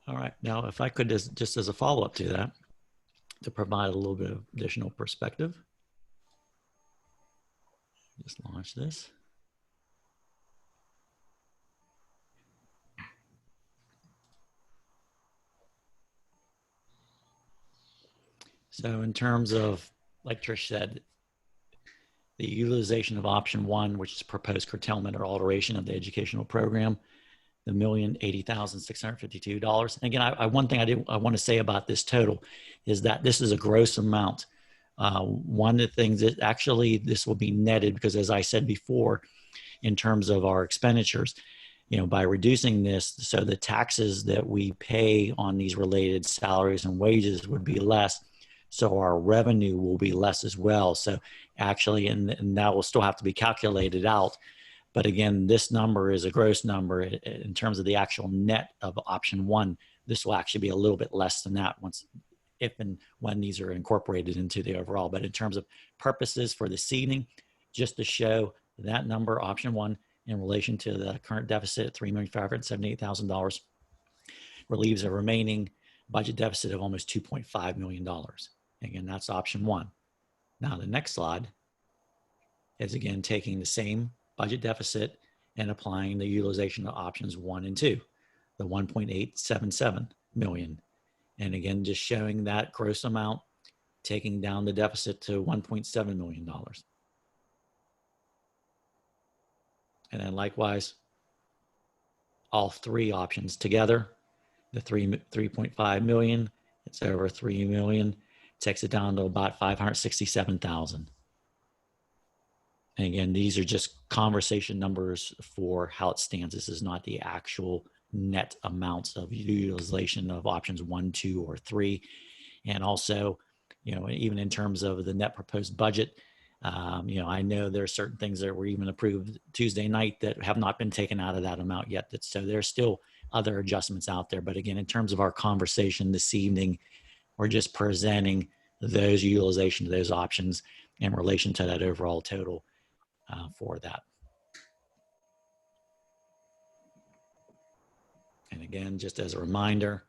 Speaker 7: All right. Now, if I could just as a follow-up to that, to provide a little bit of additional perspective. Just launch this. So in terms of, like Trish said, the utilization of option 1, which is proposed curtailment or alteration of the educational program, the $1,080,652. And again, one thing I want to say about this total is that this is a gross amount. One of the things that actually this will be netted, because as I said before, in terms of our expenditures, by reducing this, so the taxes that we pay on these related salaries and wages would be less. So our revenue will be less as well. So actually, and that will still have to be calculated out. But again, this number is a gross number. In terms of the actual net of option 1, this will actually be a little bit less than that if and when these are incorporated into the overall. But in terms of purposes for this evening, just to show that number, option 1, in relation to the current deficit at $3,578,000, relieves a remaining budget deficit of almost $2.5 million. Again, that's option 1. Now the next slide is again taking the same budget deficit and applying the utilization of options 1 and 2, the $1.877 million. And again, just showing that gross amount, taking down the deficit to $1.7 million. And then likewise, all 3 options together, the 3.5 million, it's over 3 million, takes it down to about 567,000. And again, these are just conversation numbers for how it stands. This is not the actual net amounts of utilization of options 1, 2, or 3. And also, even in terms of the net proposed budget, I know there are certain things that were even approved Tuesday night that have not been taken out of that amount yet. So there's still other adjustments out there. But again, in terms of our conversation this evening, we're just presenting those utilization of those options in relation to that overall total for that. And again, just as a reminder,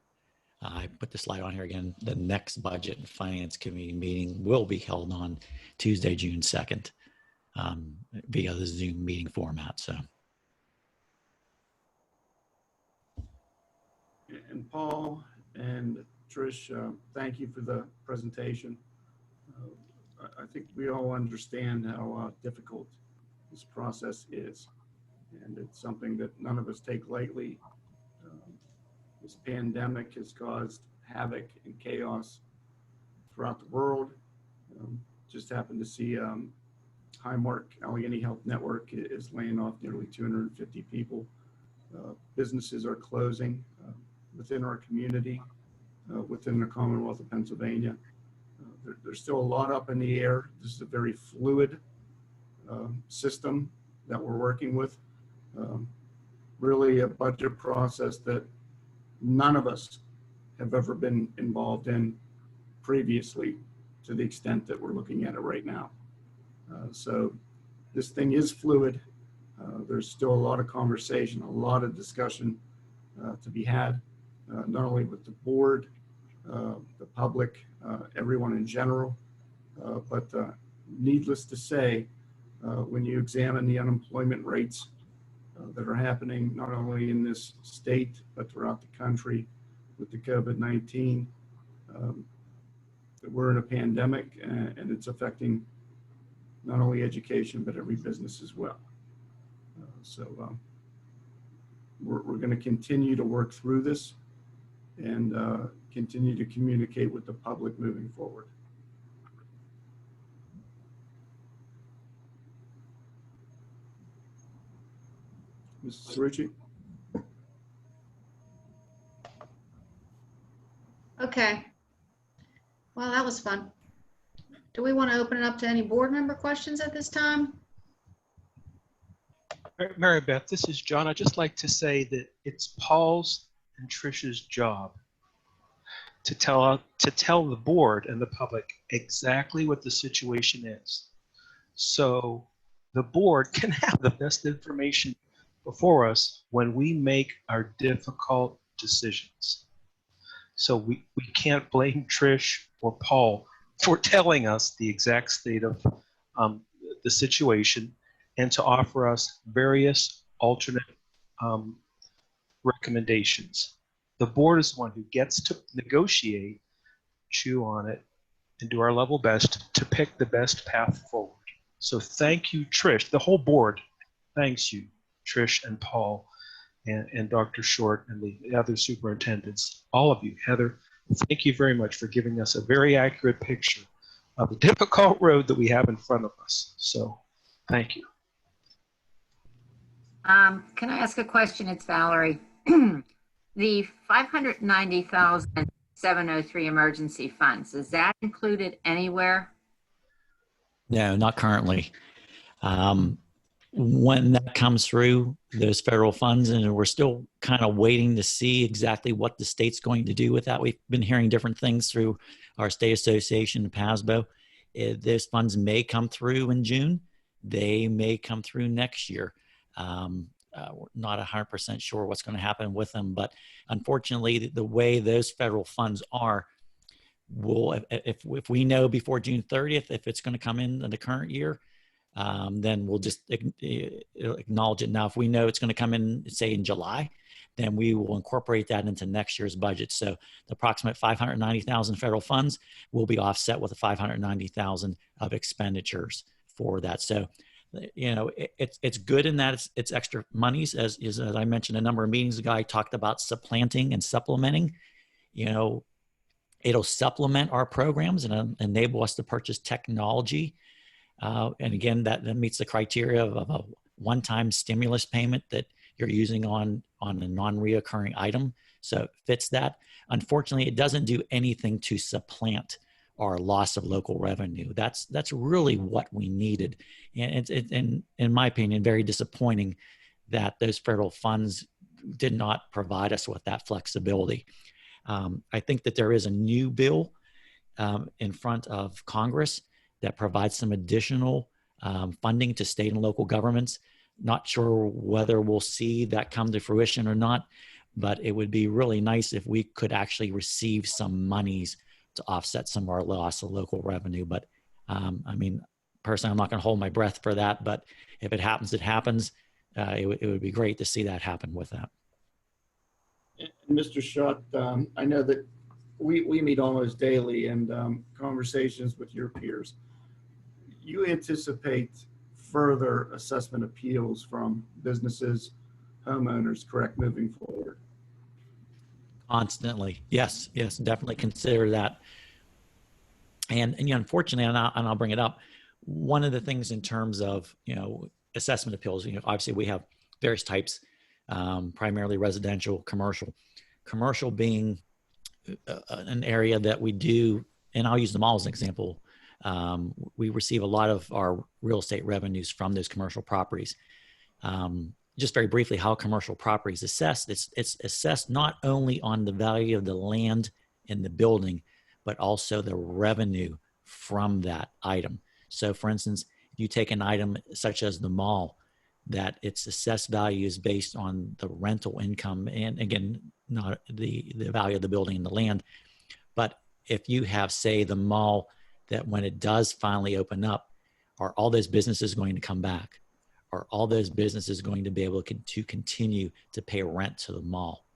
Speaker 7: I put the slide on here again, the next Budget and Finance Committee meeting will be held on Tuesday, June 2nd via the Zoom meeting format. So.
Speaker 1: And Paul and Trish, thank you for the presentation. I think we all understand how difficult this process is, and it's something that none of us take lightly. This pandemic has caused havoc and chaos throughout the world. Just happened to see Highmark Allegheny Health Network is laying off nearly 250 people. Businesses are closing within our community, within the Commonwealth of Pennsylvania. There's still a lot up in the air. This is a very fluid system. that we're working with. Really a budget process that none of us have ever been involved in previously to the extent that we're looking at it right now. So this thing is fluid. There's still a lot of conversation, a lot of discussion to be had, not only with the board, the public, everyone in general, but needless to say, when you examine the unemployment rates that are happening not only in this state, but throughout the country with the COVID-19, we're in a pandemic and it's affecting not only education, but every business as well. So we're going to continue to work through this and continue to communicate with the public moving forward. Mrs. Cerrucci?
Speaker 2: Okay. Well, that was fun. Do we want to open it up to any board member questions at this time?
Speaker 6: Mary Beth, this is John. I'd just like to say that it's Paul's and Trish's job to tell the board and the public exactly what the situation is, so the board can have the best information before us when we make our difficult decisions. So we can't blame Trish or Paul for telling us the exact state of the situation and to offer us various alternate recommendations. The board is the one who gets to negotiate, chew on it, and do our level best to pick the best path forward. So thank you, Trish. The whole board thanks you, Trish and Paul and Dr. Short and the other superintendents, all of you. Heather, thank you very much for giving us a very accurate picture of the difficult road that we have in front of us. So thank you.
Speaker 5: Can I ask a question? It's Valerie. The $590,703 emergency funds, is that included anywhere?
Speaker 7: No, not currently. When that comes through, those federal funds, and we're still kind of waiting to see exactly what the state's going to do with that. We've been hearing different things through our state association, PASBO. Those funds may come through in June. They may come through next year. We're not 100% sure what's going to happen with them, but unfortunately, the way those federal funds are, if we know before June 30th if it's going to come in the current year, then we'll just acknowledge it. Now, if we know it's going to come in, say in July, then we will incorporate that into next year's budget. So the approximate 590,000 federal funds will be offset with the 590,000 of expenditures for that. So, you know, it's good in that it's extra monies. As I mentioned a number of meetings ago, I talked about supplanting and supplementing. You know, it'll supplement our programs and enable us to purchase technology. And again, that meets the criteria of a one-time stimulus payment that you're using on a non-reoccurring item. So it fits that. Unfortunately, it doesn't do anything to supplant our loss of local revenue. That's really what we needed. And it's, in my opinion, very disappointing that those federal funds did not provide us with that flexibility. I think that there is a new bill in front of Congress that provides some additional funding to state and local governments. Not sure whether we'll see that come to fruition or not, but it would be really nice if we could actually receive some monies to offset some of our loss of local revenue. But I mean, personally, I'm not going to hold my breath for that, but if it happens, it happens. It would be great to see that happen with that.
Speaker 1: Mr. Schott, I know that we meet almost daily and conversations with your peers. You anticipate further assessment appeals from businesses, homeowners, correct, moving forward?
Speaker 7: Constantly. Yes, definitely consider that. And you know, unfortunately, and I'll bring it up, one of the things in terms of, you know, assessment appeals, you know, obviously we have various types, primarily residential, commercial being an area that we do, and I'll use the mall as an example. We receive a lot of our real estate revenues from those commercial properties. just very briefly, how commercial property is assessed. It's assessed not only on the value of the land and the building, but also the revenue from that item. So for instance, if you take an item such as the mall, that its assessed value is based on the rental income, and again, not the value of the building and the land. But if you have, say, the mall, that when it does finally open up, are all those businesses going to come back? Are all those businesses going to be able to continue to pay rent to the mall?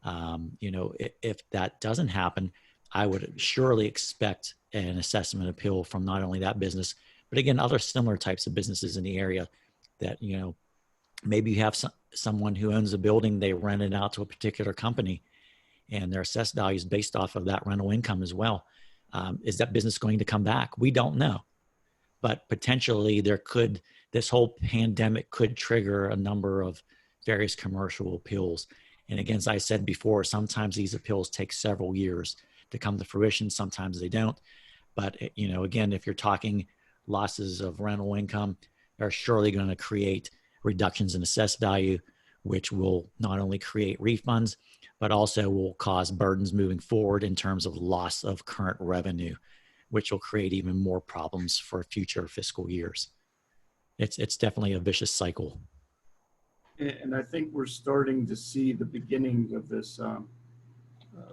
Speaker 7: If that doesn't happen, I would surely expect an assessment appeal from not only that business, but again, other similar types of businesses in the area that, maybe you have someone who owns a building, they rent it out to a particular company, and their assessed value is based off of that rental income as well. Is that business going to come back? We don't know. But potentially this whole pandemic could trigger a number of various commercial appeals. And again, as I said before, sometimes these appeals take several years to come to fruition. Sometimes they don't. But, again, if you're talking losses of rental income, they're surely going to create reductions in assessed value, which will not only create refunds, but also will cause burdens moving forward in terms of loss of current revenue, which will create even more problems for future fiscal years. It's definitely a vicious cycle.
Speaker 1: And I think we're starting to see the beginnings of this.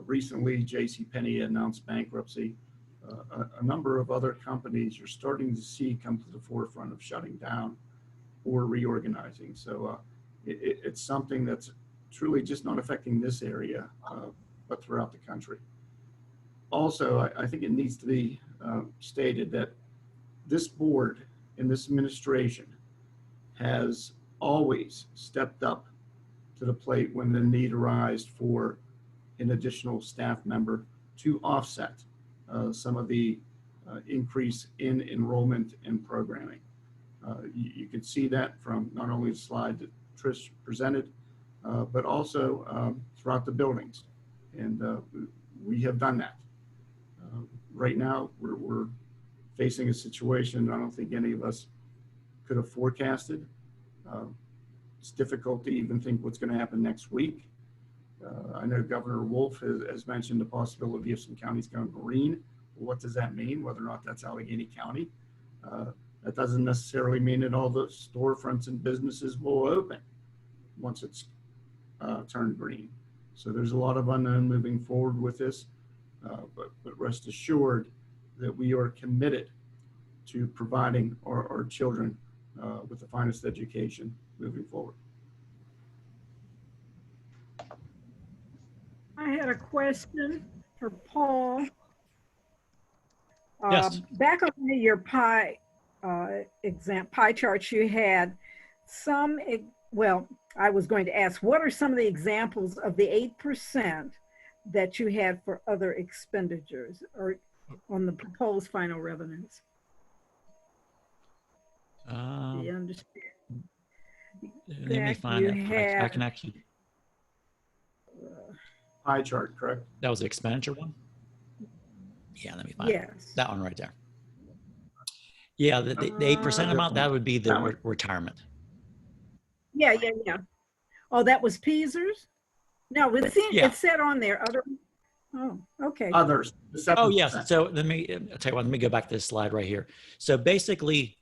Speaker 1: Recently, JCPenney announced bankruptcy. A number of other companies you're starting to see come to the forefront of shutting down or reorganizing. So it's something that's truly just not affecting this area, but throughout the country. Also, I think it needs to be stated that this board and this administration has always stepped up to the plate when the need arose for an additional staff member to offset some of the increase in enrollment and programming. You can see that from not only the slide that Trish presented, but also throughout the buildings. And we have done that. Right now, we're facing a situation I don't think any of us could have forecasted. It's difficult to even think what's going to happen next week. I know Governor Wolf has mentioned the possibility of some counties going green. What does that mean? Whether or not that's Allegheny County. That doesn't necessarily mean that all the storefronts and businesses will open once it's turned green. So there's a lot of unknown moving forward with this, but rest assured that we are committed to providing our children with the finest education moving forward.
Speaker 8: I had a question for Paul.
Speaker 7: Yes.
Speaker 8: Back on your pie charts, you had some, I was going to ask, what are some of the examples of the 8% that you had for other expenditures or on the proposed final revenues? Do you understand?
Speaker 7: Let me find it. I can actually.
Speaker 1: Pie chart, correct?
Speaker 7: That was the expenditure one? Yeah, let me find it. That one right there. Yeah, the 8% amount, that would be the retirement.
Speaker 8: Yeah. Oh, that was Peasers? No, it said on there other. Oh, okay.
Speaker 1: Others.
Speaker 7: Oh, yes. So I'll tell you what, let me go back to this slide right here. So basically,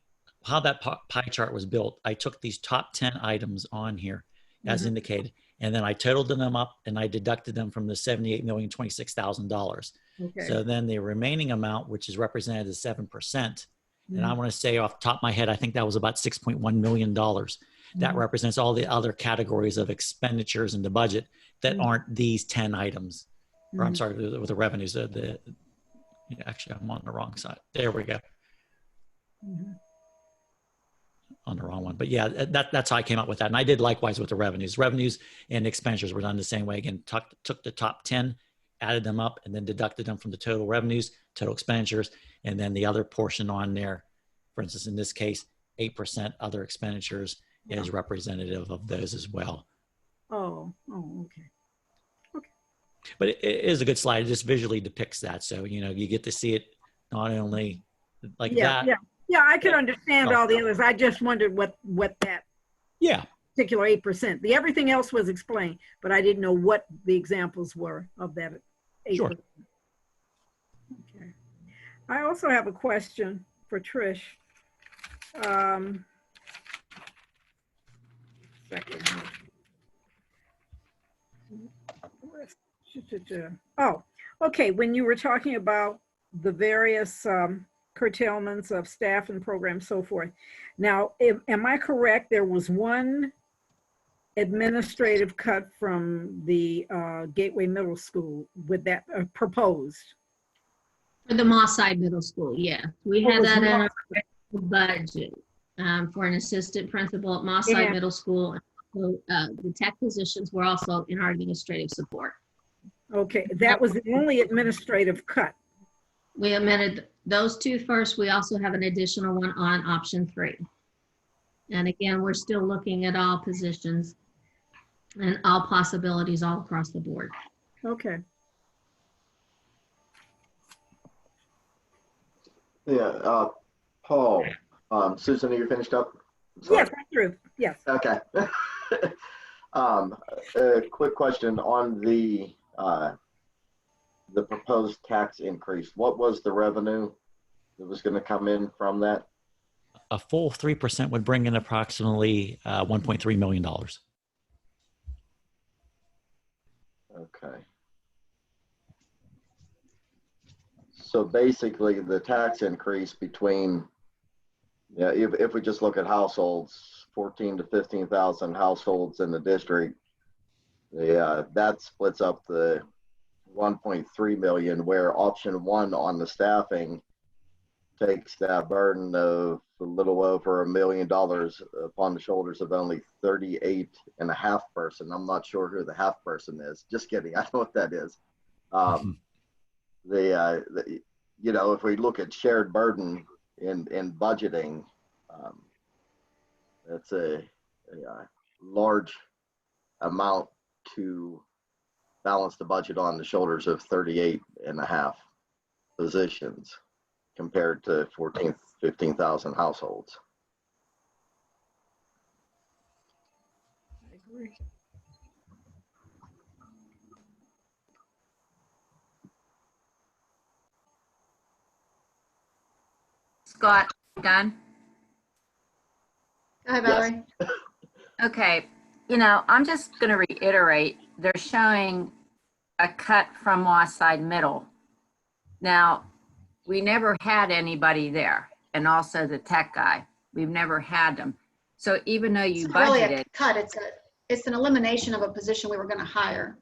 Speaker 7: how that pie chart was built, I took these top 10 items on here as indicated, and then I totaled them up and I deducted them from the $78,026,000.
Speaker 8: Okay.
Speaker 7: So then the remaining amount, which is represented as 7%, and I want to say off the top of my head, I think that was about $6.1 million. That represents all the other categories of expenditures in the budget that aren't these 10 items. Or I'm sorry, with the revenues. Actually, I'm on the wrong side. There we go. On the wrong one. But yeah, that's how I came up with that. And I did likewise with the revenues. Revenues and expenditures were done the same way. Again, took the top 10, added them up, and then deducted them from the total revenues, total expenditures, and then the other portion on there, for instance, in this case, 8% other expenditures is representative of those as well.
Speaker 8: Oh, okay.
Speaker 7: But it is a good slide. It just visually depicts that. So, you get to see it not only like that.
Speaker 8: Yeah, I could understand all the others. I just wondered what that.
Speaker 7: Yeah.
Speaker 8: particular 8%. The everything else was explained, but I didn't know what the examples were of that 8%.
Speaker 7: Sure.
Speaker 8: Okay. I also have a question for Trish. Second. Oh, okay. When you were talking about the various curtailments of staff and programs, so forth. Now, am I correct? There was one administrative cut from the Gateway Middle School with that proposed.
Speaker 4: For the Moss Side Middle School, yeah. We
Speaker 8: What
Speaker 4: had
Speaker 8: was
Speaker 4: that in our
Speaker 8: Moss?
Speaker 4: budget for an assistant principal at Moss Side
Speaker 8: Yeah.
Speaker 4: Middle School. So, the tech positions were also in our administrative support.
Speaker 8: Okay, that was the only administrative cut.
Speaker 4: We amended those two first. We also have an additional one on option 3. And again, we're still looking at all positions and all possibilities all across the board.
Speaker 8: Okay.
Speaker 9: Yeah, Paul, Susan, are you finished up? Sorry.
Speaker 8: Yes, I'm through. Yes.
Speaker 9: Okay. A quick question on the proposed tax increase. What was the revenue that was going to come in from that?
Speaker 7: A full 3% would bring in approximately $1.3 million.
Speaker 9: Okay. So basically the tax increase between, yeah, if we just look at households, 14 to 15,000 households in the district, that splits up the 1.3 million, where option 1 on the staffing takes that burden of a little over $1 million upon the shoulders of only 38 and a half person. I'm not sure who the half person is. Just kidding. I know what that is. You know, if we look at shared burden in budgeting, that's a large amount to balance the budget on the shoulders of 38 and a half positions compared to 15,000 households.
Speaker 8: I agree.
Speaker 5: Scott, done?
Speaker 2: Go ahead, Valerie.
Speaker 5: Okay, you know, I'm just going to reiterate, they're showing a cut from Moss Side Middle. Now, we never had anybody there, and also the tech guy. We've never had them. So even though you
Speaker 2: It's not really
Speaker 5: budgeted,
Speaker 2: a cut, it's an elimination of a position we were going to hire.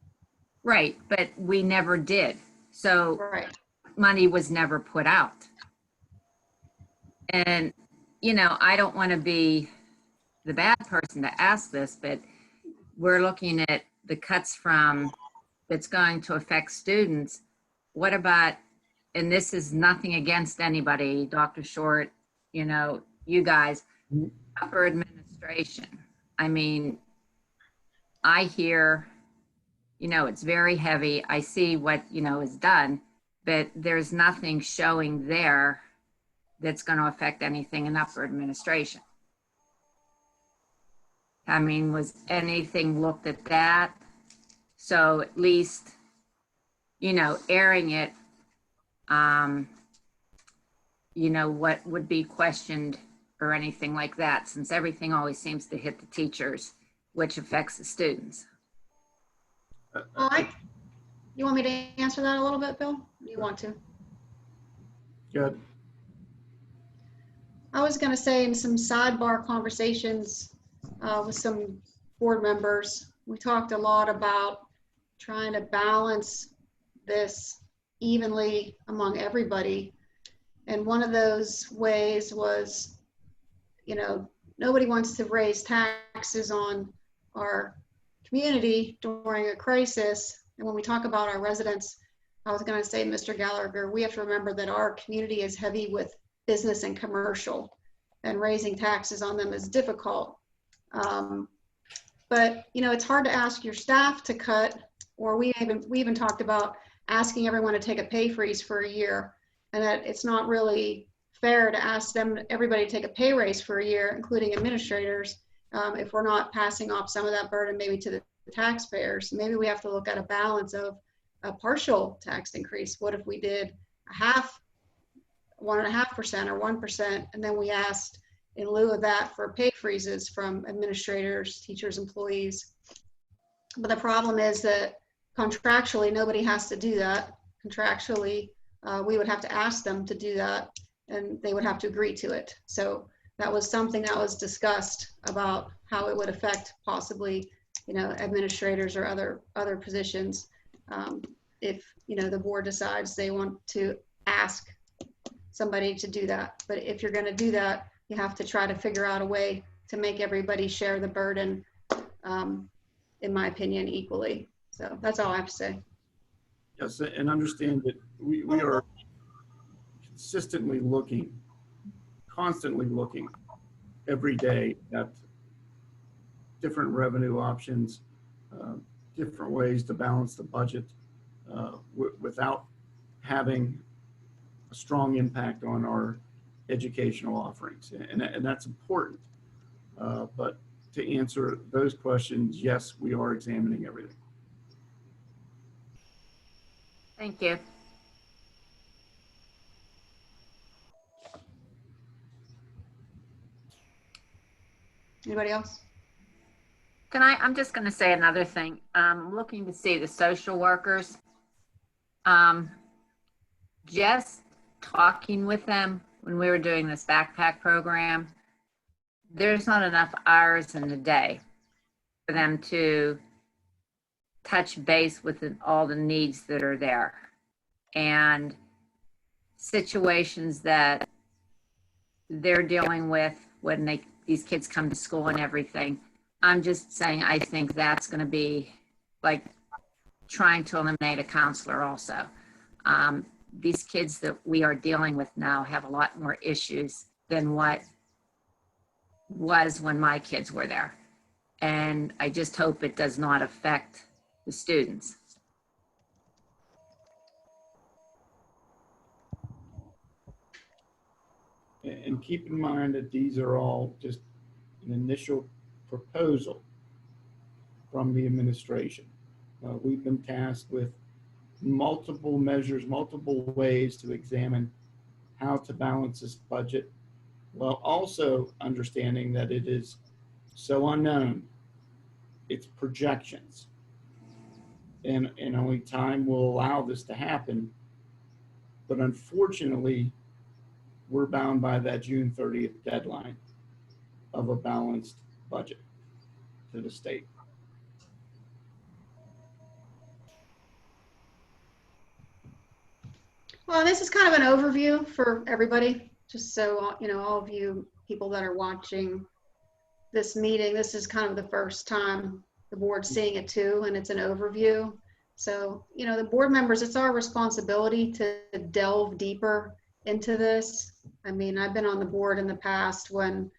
Speaker 5: right, but we never did. So
Speaker 2: Right.
Speaker 5: money was never put out. And, you know, I don't want to be the bad person to ask this, but we're looking at the cuts from that's going to affect students. What about, and this is nothing against anybody, Dr. Short, you know, you guys, upper administration. I mean, I hear, you know, it's very heavy. I see what, you know, is done, but there's nothing showing there that's going to affect anything in upper administration. I mean, was anything looked at that? So at least, you know, airing it, you know, what would be questioned or anything like that, since everything always seems to hit the teachers, which affects the students.
Speaker 2: You want me to answer that a little bit, Bill? Do you want to?
Speaker 1: Good.
Speaker 2: I was going to say in some sidebar conversations with some board members, we talked a lot about trying to balance this evenly among everybody. And one of those ways was, you know, nobody wants to raise taxes on our community during a crisis. And when we talk about our residents, I was going to say, Mr. Gallagher, we have to remember that our community is heavy with business and commercial, and raising taxes on them is difficult. But you know, it's hard to ask your staff to cut, or we even talked about asking everyone to take a pay freeze for a year, and that it's not really fair to ask everybody to take a pay raise for a year, including administrators, if we're not passing off some of that burden maybe to the taxpayers, maybe we have to look at a balance of a partial tax increase. What if we did a half, 1.5% or 1%, and then we asked in lieu of that for pay freezes from administrators, teachers, employees. But the problem is that contractually, nobody has to do that. Contractually, we would have to ask them to do that, and they would have to agree to it. So that was something that was discussed about how it would affect possibly, administrators or other positions, if, the board decides they want to ask somebody to do that. But if you're going to do that, you have to try to figure out a way to make everybody share the burden, in my opinion, equally. So that's all I have to say.
Speaker 1: Yes, and understand that we are consistently looking, constantly looking every day at different revenue options, different ways to balance the budget without having a strong impact on our educational offerings. And that's important. But to answer those questions, yes, we are examining everything.
Speaker 5: Thank you.
Speaker 2: Anybody else?
Speaker 5: I'm just going to say another thing. I'm looking to see the social workers. Just talking with them when we were doing this backpack program, there's not enough hours in the day for them to touch base with all the needs that are there and situations that they're dealing with when these kids come to school and everything. I'm just saying, I think that's going to be like trying to eliminate a counselor also. These kids that we are dealing with now have a lot more issues than what was when my kids were there. And I just hope it does not affect the students.
Speaker 1: And keep in mind that these are all just an initial proposal from the administration. We've been tasked with multiple measures, multiple ways to examine how to balance this budget, while also understanding that it is so unknown. It's projections. And only time will allow this to happen. But unfortunately, we're bound by that June 30th deadline of a balanced budget to the state.
Speaker 2: Well, this is kind of an overview for everybody, just so, all of you people that are watching this meeting, this is kind of the first time the board's seeing it too, and it's an overview. So, the board members, it's our responsibility to delve deeper into this. I mean, I've been on the board in the past when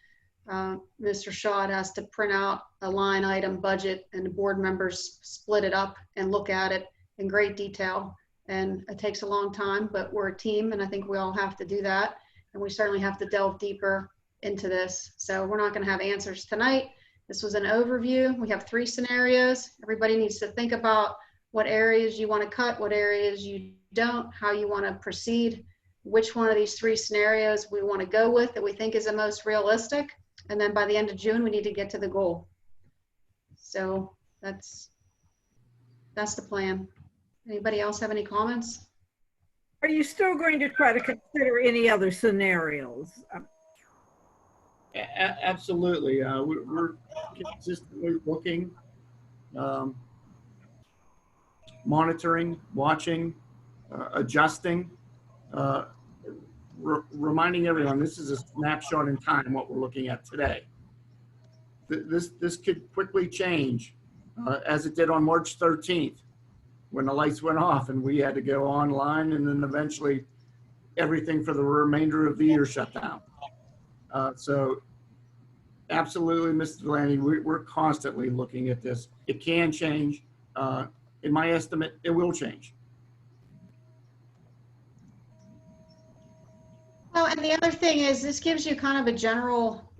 Speaker 2: Mr. Shaw has to print out a line item budget and the board members split it up and look at it in great detail. And it takes a long time, but we're a team, and I think we all have to do that. And we certainly have to delve deeper into this. So we're not going to have answers tonight. This was an overview. We have 3 scenarios. Everybody needs to think about what areas you want to cut, what areas you don't, how you want to proceed, which one of these 3 scenarios we want to go with that we think is the most realistic. And then by the end of June, we need to get to the goal. So that's the plan. Anybody else have any comments?
Speaker 8: Are you still going to try to consider any other scenarios?
Speaker 1: Absolutely. We're consistently looking, monitoring, watching, adjusting, reminding everyone this is a snapshot in time, what we're looking at today. This could quickly change as it did on March 13th. When the lights went off and we had to go online, and then eventually everything for the remainder of the year shut down. So absolutely, Mr. Delaney, we're constantly looking at this. It can change. In my estimate, it will change.
Speaker 2: Well, and the other thing is this gives you kind of a general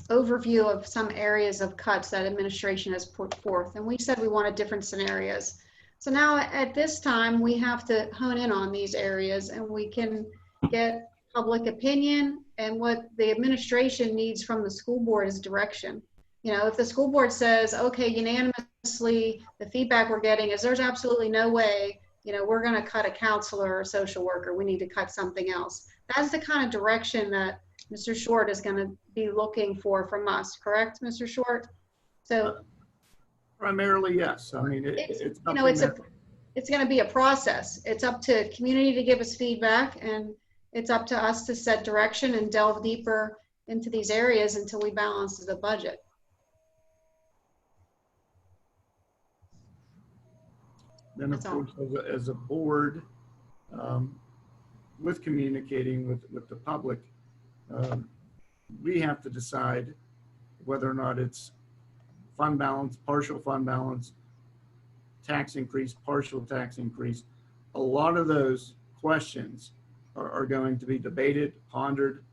Speaker 2: overview of some areas of cuts that administration has put forth. And we said we wanted different scenarios. So now at this time, we have to hone in on these areas and we can get public opinion, and what the administration needs from the school board is direction. You know, if the school board says, okay, unanimously, the feedback we're getting is there's absolutely no way, you know, we're going to cut a counselor or a social worker. We need to cut something else. That's the kind of direction that Mr. Short is going to be looking for from us, correct, Mr. Short? So
Speaker 1: Primarily, yes. I mean, it's
Speaker 2: you know, it's going to be a process. It's up to community to give us feedback, and it's up to us to set direction and delve deeper into these areas until we balance the budget.
Speaker 1: Then, of course, as a board, with communicating with the public, we have to decide whether or not it's fund balance, partial fund balance, tax increase, partial tax increase. A lot of those questions are going to be debated, pondered,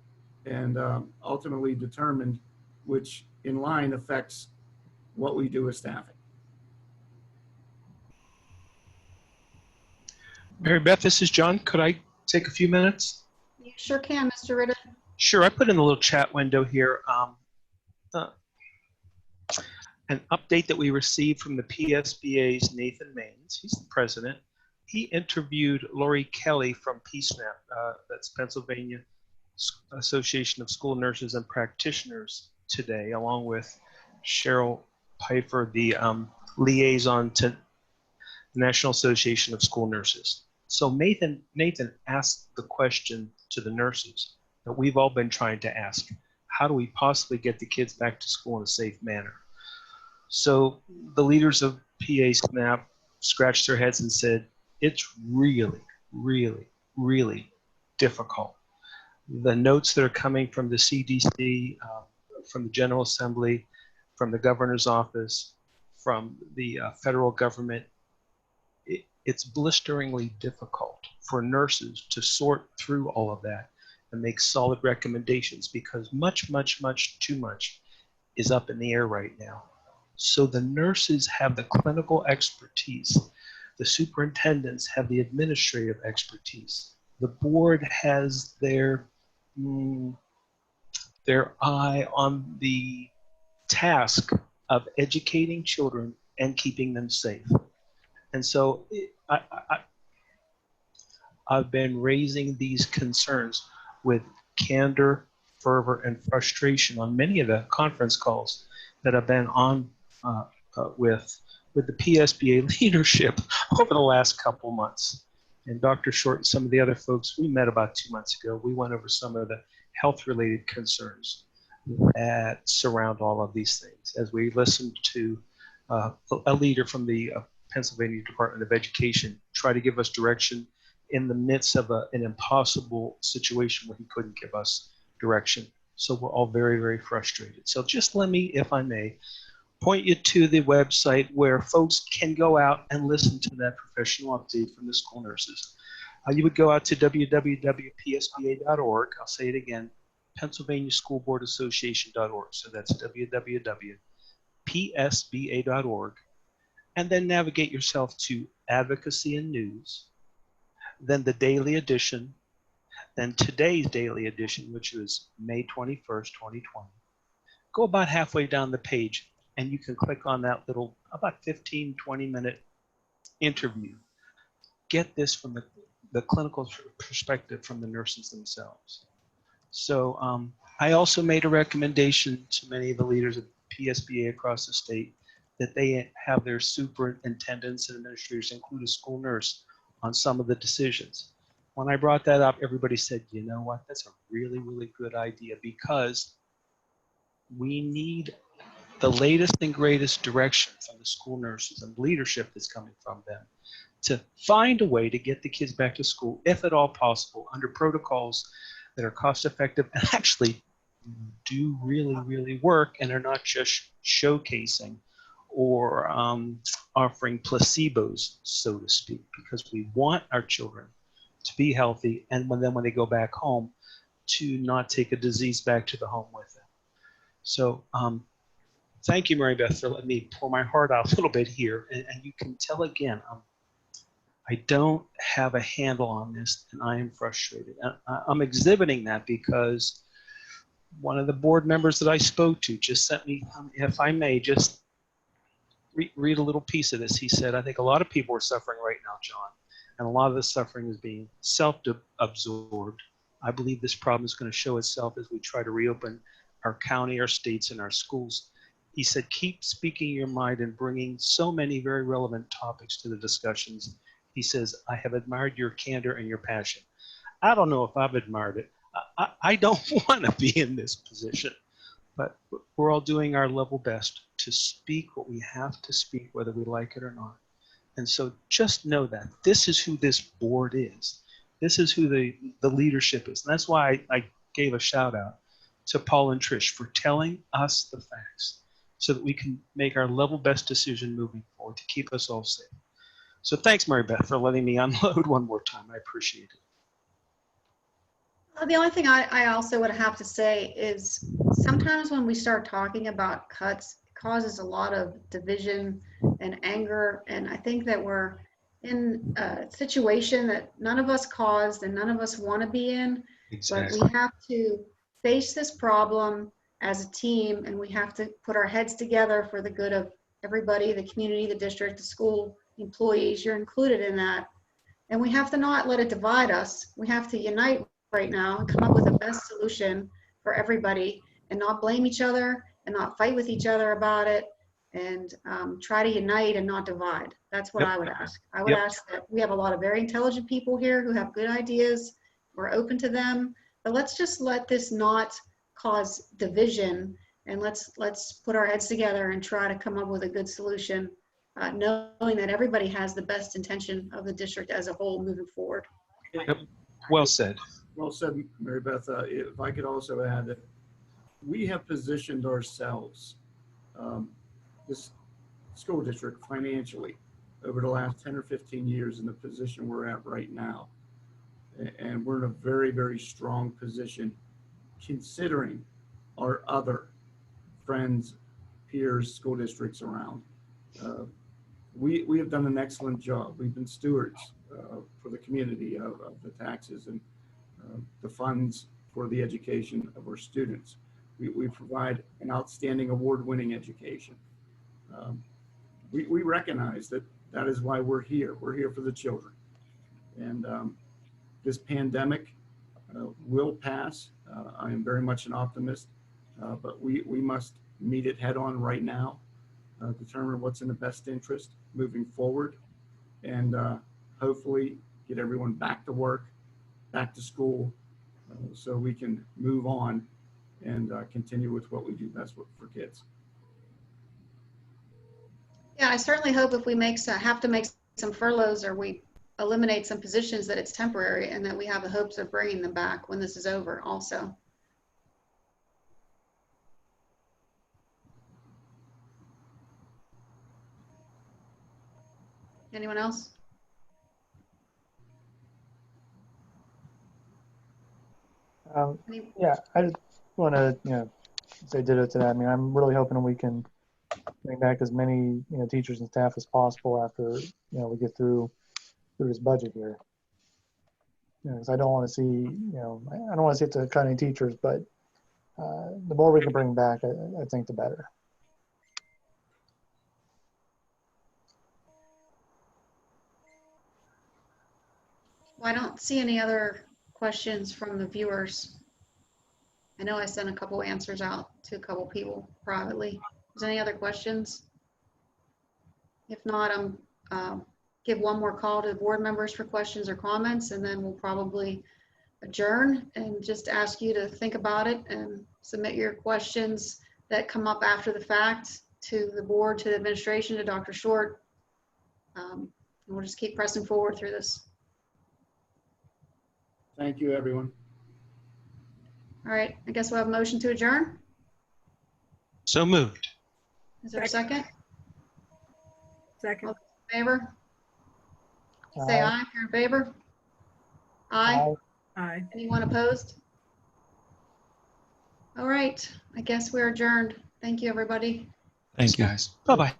Speaker 1: and ultimately determined, which in line affects what we do with staffing.
Speaker 6: Mary Beth, this is John. Could I take a few minutes?
Speaker 2: You sure can, Mr. Ritter.
Speaker 6: Sure. I put in a little chat window here an update that we received from the PSBA's Nathan Maines. He's the president. He interviewed Lori Kelly from PSNAP, that's Pennsylvania Association of School Nurses and Practitioners, today, along with Cheryl Pfeiffer, the liaison to the National Association of School Nurses. So Nathan asked the question to the nurses that we've all been trying to ask: how do we possibly get the kids back to school in a safe manner? So the leaders of PA SNAP scratched their heads and said, it's really, really, really difficult. The notes that are coming from the CDC, from the General Assembly, from the governor's office, from the federal government, it's blisteringly difficult for nurses to sort through all of that and make solid recommendations, because much, much, much too much is up in the air right now. So the nurses have the clinical expertise. The superintendents have the administrative expertise. The board has their eye on the task of educating children and keeping them safe. And so I've been raising these concerns with candor, fervor, and frustration on many of the conference calls that I've been on with the PSBA leadership over the last couple months. And Dr. Short and some of the other folks, we met about 2 months ago. We went over some of the health-related concerns that surround all of these things as we listened to a leader from the Pennsylvania Department of Education try to give us direction in the midst of an impossible situation where he couldn't give us direction. So we're all very, very frustrated. So just let me, if I may, point you to the website where folks can go out and listen to that professional update from the school nurses. You would go out to www.psba.org. I'll say it again, Pennsylvania School Board Association.org. So that's www.psba.org. And then navigate yourself to Advocacy and News, then the daily edition, then today's daily edition, which was May 21st, 2020. Go about halfway down the page and you can click on that little about 15, 20-minute interview. Get this from the clinical perspective from the nurses themselves. So I also made a recommendation to many of the leaders of PSBA across the state that they have their superintendents and administrators include a school nurse on some of the decisions. When I brought that up, everybody said, you know what, that's a really, really good idea, because we need the latest and greatest direction from the school nurses and leadership that's coming from them to find a way to get the kids back to school, if at all possible, under protocols that are cost effective and actually do really, really work and are not just showcasing or offering placebos, so to speak, because we want our children to be healthy, and when they go back home, to not take a disease back to the home with them. So thank you, Mary Beth, for letting me pour my heart out a little bit here. And you can tell again, I don't have a handle on this, and I am frustrated. And I'm exhibiting that because one of the board members that I spoke to just sent me, if I may, just read a little piece of this. He said, I think a lot of people are suffering right now, John, and a lot of the suffering is being self-absorbed. I believe this problem is going to show itself as we try to reopen our county, our states, and our schools. He said, keep speaking your mind and bringing so many very relevant topics to the discussions. He says, I have admired your candor and your passion. I don't know if I've admired it. I don't want to be in this position, but we're all doing our level best to speak what we have to speak, whether we like it or not. And so just know that this is who this board is. This is who the leadership is. And that's why I gave a shout out to Paul and Trish for telling us the facts so that we can make our level best decision moving forward to keep us all safe. So thanks, Mary Beth, for letting me unload one more time. I appreciate it.
Speaker 2: The only thing I also would have to say is sometimes when we start talking about cuts, it causes a lot of division and anger. And I think that we're in a situation that none of us caused and none of us want to be in.
Speaker 6: Exactly.
Speaker 2: But we have to face this problem as a team, and we have to put our heads together for the good of everybody, the community, the district, the school, employees. You're included in that. And we have to not let it divide us. We have to unite right now and come up with the best solution for everybody and not blame each other and not fight with each other about it, and try to unite and not divide. That's what I would ask. I would ask that we have a lot of very intelligent people here who have good ideas. We're open to them, but let's just let this not cause division, and let's put our heads together and try to come up with a good solution, knowing that everybody has the best intention of the district as a whole moving forward.
Speaker 6: Yep. Well said.
Speaker 1: Well said, Mary Beth. If I could also add that we have positioned ourselves, this school district financially, over the last 10 or 15 years in the position we're at right now. And we're in a very, very strong position considering our other friends, peers, school districts around. We have done an excellent job. We've been stewards for the community of the taxes and the funds for the education of our students. We provide an outstanding award-winning education. We recognize that is why we're here. We're here for the children. And this pandemic will pass. I am very much an optimist, but we must meet it head on right now, determine what's in the best interest moving forward, and hopefully get everyone back to work, back to school, so we can move on and continue with what we do best for kids.
Speaker 2: Yeah, I certainly hope if we have to make some furloughs or we eliminate some positions that it's temporary and that we have the hopes of bringing them back when this is over also. Anyone else?
Speaker 10: Yeah, I just want to, say ditto to that. I mean, I'm really hoping we can bring back as many, teachers and staff as possible after, we get through this budget here. Because I don't want to see, I don't want to see it to cut any teachers, but the more we can bring back, I think the better.
Speaker 2: Well, I don't see any other questions from the viewers. I know I sent a couple answers out to a couple people privately. Is there any other questions? If not, I'm give one more call to the board members for questions or comments, and then we'll probably adjourn and just ask you to think about it and submit your questions that come up after the fact to the board, to the administration, to Dr. Short. And we'll just keep pressing forward through this.
Speaker 1: Thank you, everyone.
Speaker 2: All right, I guess we'll have a motion to adjourn.
Speaker 6: So moved.
Speaker 2: Is there a second?
Speaker 8: Second.
Speaker 2: All in favor? Say aye if you're in favor. Aye.
Speaker 8: Aye.
Speaker 2: Anyone opposed? All right. I guess we're adjourned. Thank you, everybody.
Speaker 7: Thank you.
Speaker 6: Guys. Bye-bye.